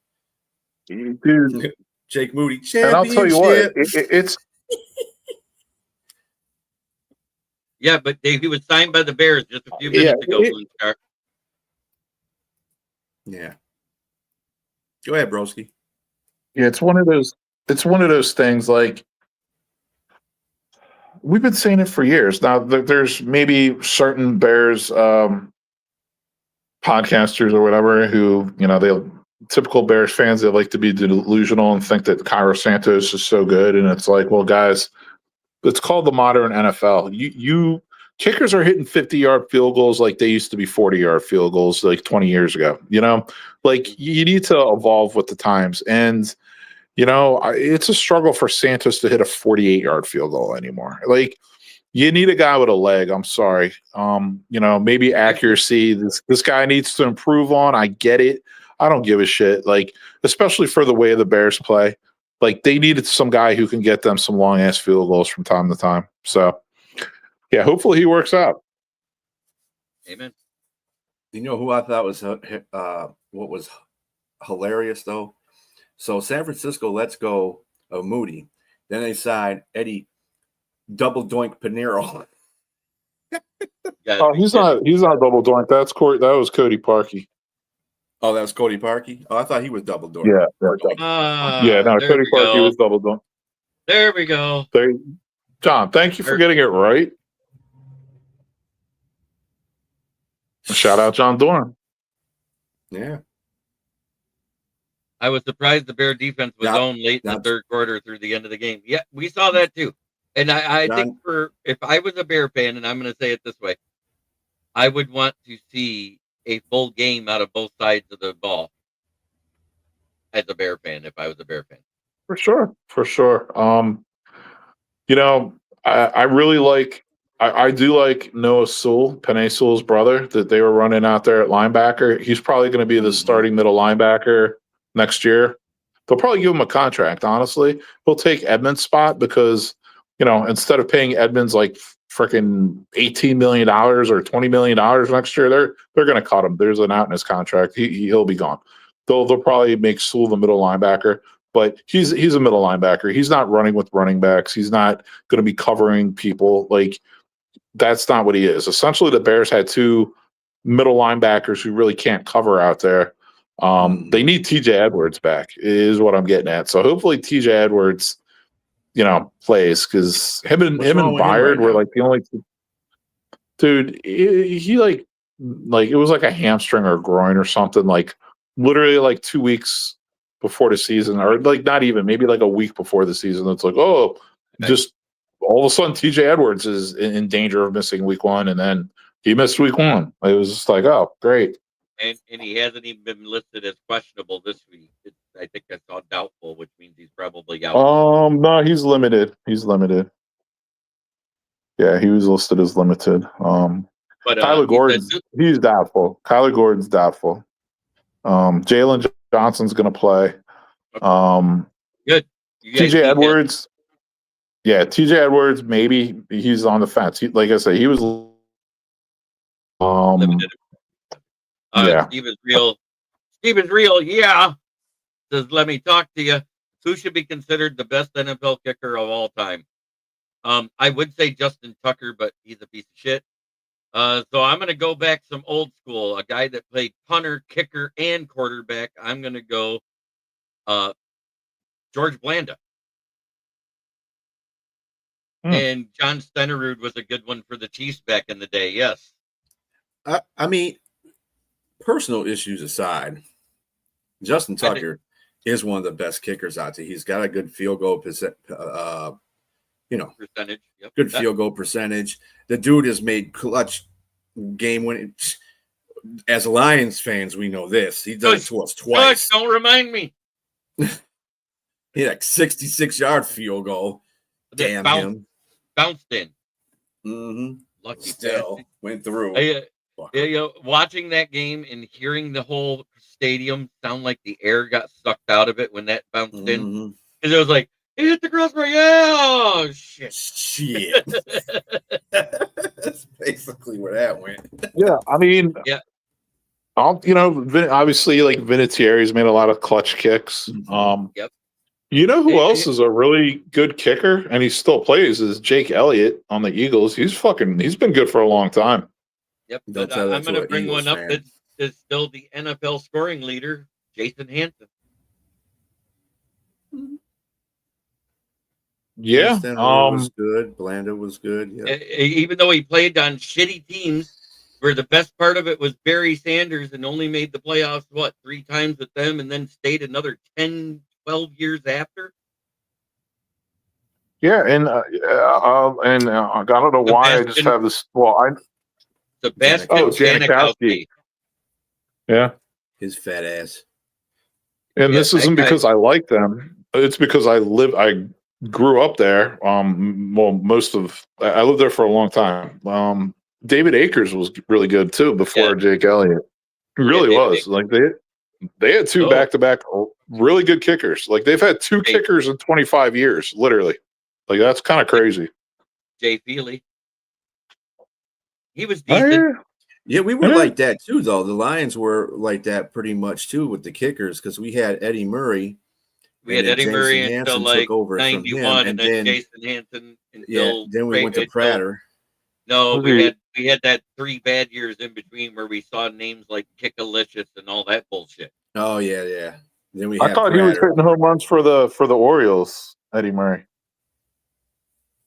Dude, Jake Moody, and I'll tell you what, it's yeah, but he was signed by the Bears just a few minutes ago. Yeah. Go ahead, Broski. Yeah, it's one of those things. Like, we've been saying it for years now. There's maybe certain Bears podcasters or whatever who, they typical Bears fans, they like to be delusional and think that Cairo Santos is so good. And it's like, well, guys, it's called the modern NFL. You kickers are hitting 50-yard field goals like they used to be 40-yard field goals like 20 years ago. Like, you need to evolve with the times. And it's a struggle for Santos to hit a 48-yard field goal anymore. Like, you need a guy with a leg. I'm sorry. Maybe accuracy. This guy needs to improve on. I get it. I don't give a shit. Like, especially for the way the Bears play. Like, they needed some guy who can get them some long ass field goals from time to time. So, yeah, hopefully he works out. Amen. You know who I thought was what was hilarious though? So San Francisco lets go of Moody. Then they signed Eddie Double Doink Pinero. Oh, he's not Double Doink. That was Cody Parkey. Oh, that was Cody Parkey. Oh, I thought he was Double Doink. Yeah. Cody Parkey was Double Doink. There we go. John, thank you for getting it right. Shout out John Dorn. Yeah. I was surprised the Bear defense was owned late in the third quarter through the end of the game. Yeah, we saw that too. And I think if I was a Bear fan, and I'm going to say it this way, I would want to see a full game out of both sides of the ball as a Bear fan, if I was a Bear fan. For sure. I really like, I do like Noah Sewell, Penei Sewell's brother, that they were running out there at linebacker. He's probably going to be the starting middle linebacker next year. They'll probably give him a contract, honestly. He'll take Edmonds' spot because, instead of paying Edmonds like freaking $18 million or $20 million next year, they're going to cut him. There's an out in his contract. He'll be gone. they'll probably make Sewell the middle linebacker, but he's a middle linebacker. He's not running with running backs. He's not going to be covering people. Like, that's not what he is. Essentially, the Bears had two middle linebackers who really can't cover out there. They need TJ Edwards back, is what I'm getting at. So hopefully TJ Edwards, plays, because him and Byard were like the only two. Dude, he like it was like a hamstring or groin or something, like literally like 2 weeks before the season, or like not even, maybe like a week before the season. It's like, oh, just all of a sudden TJ Edwards is in danger of missing week 1, and then he missed week 1. It was just like, oh, great. And he hasn't even been listed as questionable this week. I think that's all doubtful, which means he's probably out. No, he's limited. Yeah, he was listed as limited. But Kyler Gordon's he's doubtful. Kyler Gordon's doubtful. Jalen Johnson's going to play. Good. TJ Edwards. Yeah, TJ Edwards, maybe he's on the fence. Like I said, he was. Limited. Yeah. Steve is real. Yeah. Says, let me talk to you. Who should be considered the best NFL kicker of all time? I would say Justin Tucker, but he's a piece of shit. So I'm going to go back some old school, a guy that played punter, kicker, and quarterback. I'm going to go George Blanda. And John Stenerud was a good one for the Chiefs back in the day. Yes. I mean, personal issues aside, Justin Tucker is one of the best kickers out there. He's got a good field goal percentage. Yep. Good field goal percentage. The dude has made clutch game winning. As Lions fans, we know this. He done it to us twice. Don't remind me. He had a 66-yard field goal. Damn him. Bounced in. Mm-hmm. Lucky still bastard. Went through. Watching that game and hearing the whole stadium sound like the air got sucked out of it when that bounced in. Because it was like, it hit the crossbar. Yeah, oh, shit. That's basically where that went. Yeah, I mean, yeah. Obviously, like Vinatieri's made a lot of clutch kicks. Yep. You know who else is a really good kicker and he still plays is Jake Elliott on the Eagles. He's been good for a long time. Yep. But I'm going to bring one up that is still the NFL scoring leader, Jason Hanson. Yeah. Was good. Blanda was good. Yeah. Even though he played on shitty teams, where the best part of it was Barry Sanders and only made the playoffs, 3 times with them, and then stayed another 10, 12 years after. Yeah, and I don't know why I just have this. Well, Sebastian Janikowski. Yeah, his fat ass. And this isn't because I like them. It's because I grew up there. I lived there for a long time. David Akers was really good too before Jake Elliott. He really was. Like they had 2 back-to-back really good kickers. Like they've had 2 kickers in 25 years, literally. Like that's kind of crazy. Jay Feely. He was decent. Yeah, we were like that too, though. The Lions were like that pretty much too with the kickers because we had Eddie Murray. We had Eddie Murray until like 91, and then Jason Hanson until then we went to Prater. No, we had that 3 bad years in between where we saw names like Kickalicious and all that bullshit. Oh yeah. Then I thought Prater. He was hitting home runs for the Orioles, Eddie Murray.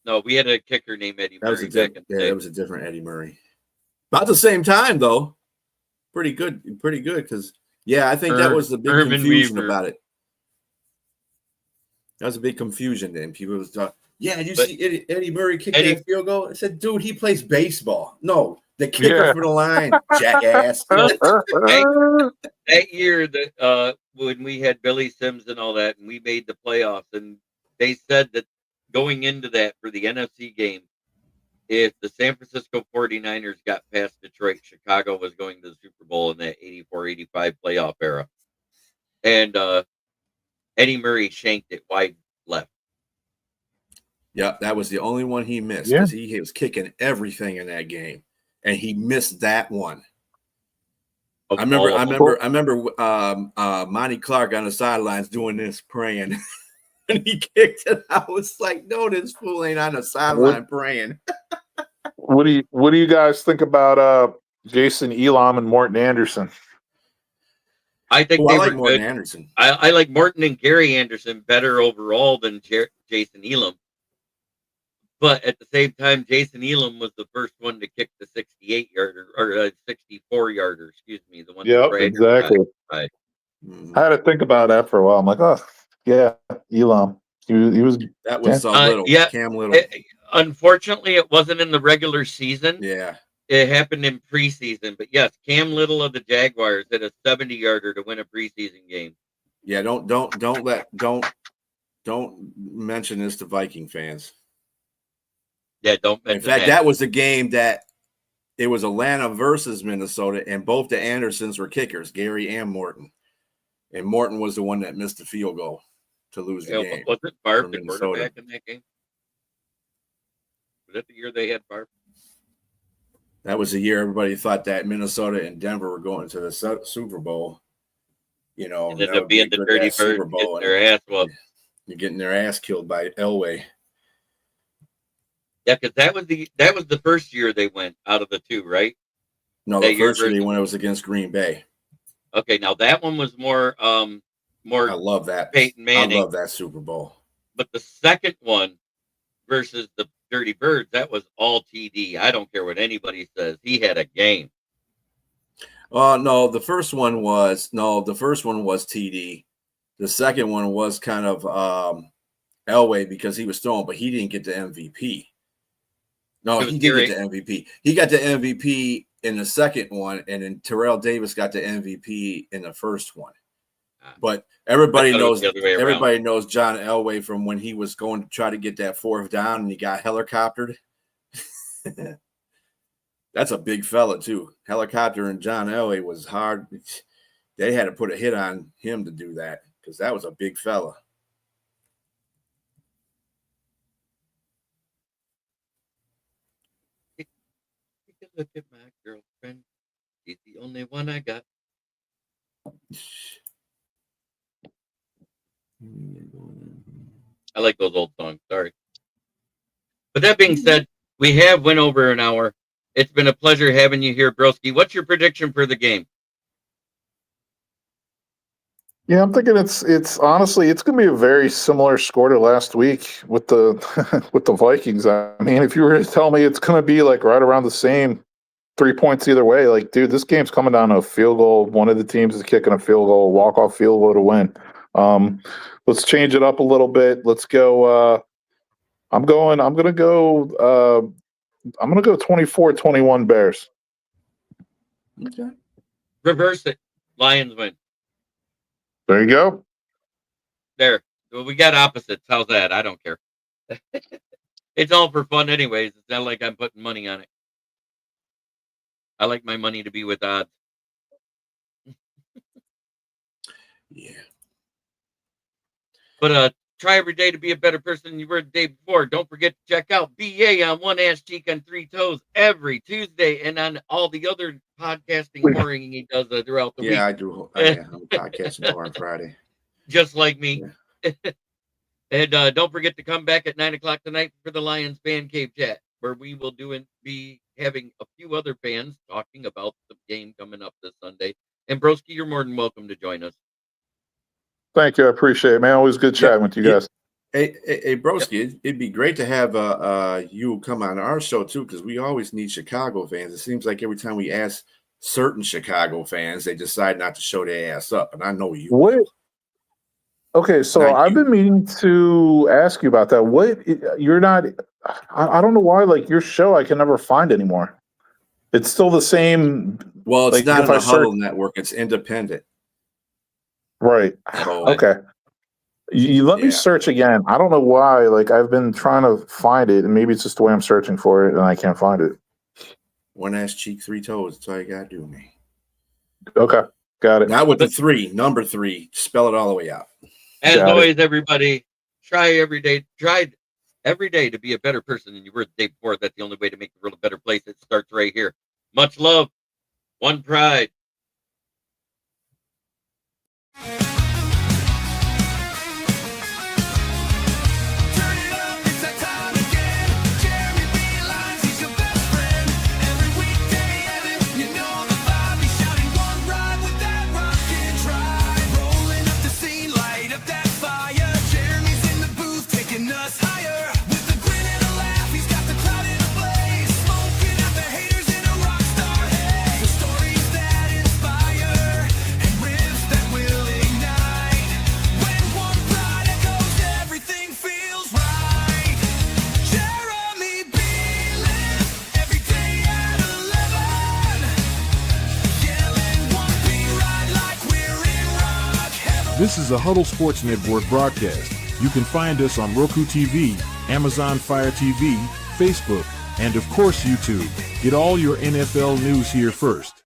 No, we had a kicker named Eddie Murray. That was a different Eddie Murray. About the same time though. Pretty good because I think that was the big confusion about it. That was a big confusion then. People was talking. Yeah, did you see Eddie Murray kick that field goal? I said, dude, he plays baseball. No, the kicker for the line, jackass. That year that when we had Billy Sims and all that, and we made the playoffs, and they said that going into that for the NFC game, if the San Francisco 49ers got past Detroit, Chicago was going to the Super Bowl in that 84-85 playoff era. And Eddie Murray shanked it wide left. Yeah, that was the only one he missed because he was kicking everything in that game, and he missed that one. of I remember, all I of them. remember, I remember Monty Clark on the sidelines doing this, praying. And he kicked it. I was like, no, this fool ain't on the sideline praying. What do you guys think about Jason Elam and Morton Anderson? I think Oh, I they like were Morton good. Anderson. I like Morton and Gary Anderson better overall than Jason Elam. But at the same time, Jason Elam was the first one to kick the 68-yarder or 64-yarder, excuse me, the one that Yep, Prager exactly. got. I had to think about that for a while. I'm like, oh yeah, Elam. He was That was Yeah. Cam Little. Unfortunately, it wasn't in the regular season. Yeah. It happened in preseason. But yes, Cam Little of the Jaguars hit a 70-yarder to win a preseason game. Yeah, don't mention this to Viking fans. Yeah, don't mention In fact, that was the game that it was Atlanta versus Minnesota, and both the Andersons were kickers, Gary and Morton. And Morton was the one that missed the field goal to lose the game. Was it Barb for the Minnesota. quarterback in that game? Was that the year they had Barb? That was the year everybody thought that Minnesota and Denver were going to the Super Bowl. You know, And ended that up would be a being the good Dirty ass Super Birds Bowl. getting their ass whooped. You're getting their ass killed by Elway. Yeah, because that was the first year they went out of the two, right? No, That the year first year they versus- went, it was against Green Bay. Okay, now that one was more I love that. Peyton Manning. I love that Super Bowl. But the second one versus the Dirty Birds, that was all TD. I don't care what anybody says. He had a game. No, the first one was TD. The second one was kind of Elway because he was throwing, but he didn't get the MVP. No, he did get the MVP. He got the MVP in the second one, and then Terrell Davis got the MVP in the first one. But everybody knows John Elway from when he was going to try to get that fourth down and he got helicoptered. That's a big fella too. Helicopter and John Elway was hard. They had to put a hit on him to do that because that was a big fella. Take a look at my girlfriend. She's the only one I got. I like those old songs. Sorry. But that being said, we have went over an hour. It's been a pleasure having you here, Broski. What's your prediction for the game? Yeah, I'm thinking it's honestly it's going to be a very similar score to last week with the with the Vikings. I mean, if you were to tell me it's going to be like right around the same 3 points either way, like dude, this game's coming down to a field goal. One of the teams is kicking a field goal, walk-off field goal to win. Let's change it up a little bit. Let's go. I'm going to go 24-21 Bears. Okay. Reverse it. Lions win. There you go. There. Well, we got opposites. How's that? I don't care. It's all for fun anyways. It's not like I'm putting money on it. I like my money to be with odds. Yeah. But try every day to be a better person than you were the day before. Don't forget to check out BA on One Ass Cheek on Three Toes every Tuesday and on all the other podcasting whoring he does throughout the week. Yeah, I do. I'm podcasting more on Friday. Just like me. Yeah. And don't forget to come back at 9:00 tonight for the Lions Fan Cave Chat, where we will be having a few other fans talking about the game coming up this Sunday. And Broski, you're more than welcome to join us. Thank you. I appreciate it, man. Always good chatting with you guys. Hey, Broski, it'd be great to have you come on our show too, because we always need Chicago fans. It seems like every time we ask certain Chicago fans, they decide not to show their ass up, and I know you. What? Okay, so I've been meaning to ask you about that. What you're not? I don't know why. Like your show, I can never find anymore. It's still the same. Well, it's like, not in the Huddle Network. It's independent. Right. So, okay. You let me search again. I don't know why. Like I've been trying to find it, and maybe it's just the way I'm searching for it, and I can't find it. One ass cheek, three toes. That's all you gotta do, man. Okay, got it. Not with the three. Number 3. Spell it all the way out. As always, everybody, try every day to be a better person than you were the day before. That's the only way to make the world a better place. It starts right here. Much love, one pride. Turn it up, it's that time again. Jeremy B. Lines, he's your best friend. Every weekday, Evan, you know the vibe. He's shouting one ride with that rockin' drive. Rolling up the scene, light up that fire. Jeremy's in the booth, taking us higher. With a grin and a laugh, he's got the crowd in a blaze. Smoking out the haters in a rock star haze. The stories that inspire and riffs that will ignite. When one ride echoes, everything feels right. Jeremy B. lives every day at 11. Yelling one B ride like we're in rock heaven. This is a Huddle Sports Network broadcast. You can find us on Roku TV, Amazon Fire TV, Facebook, and of course YouTube. Get all your NFL news here first.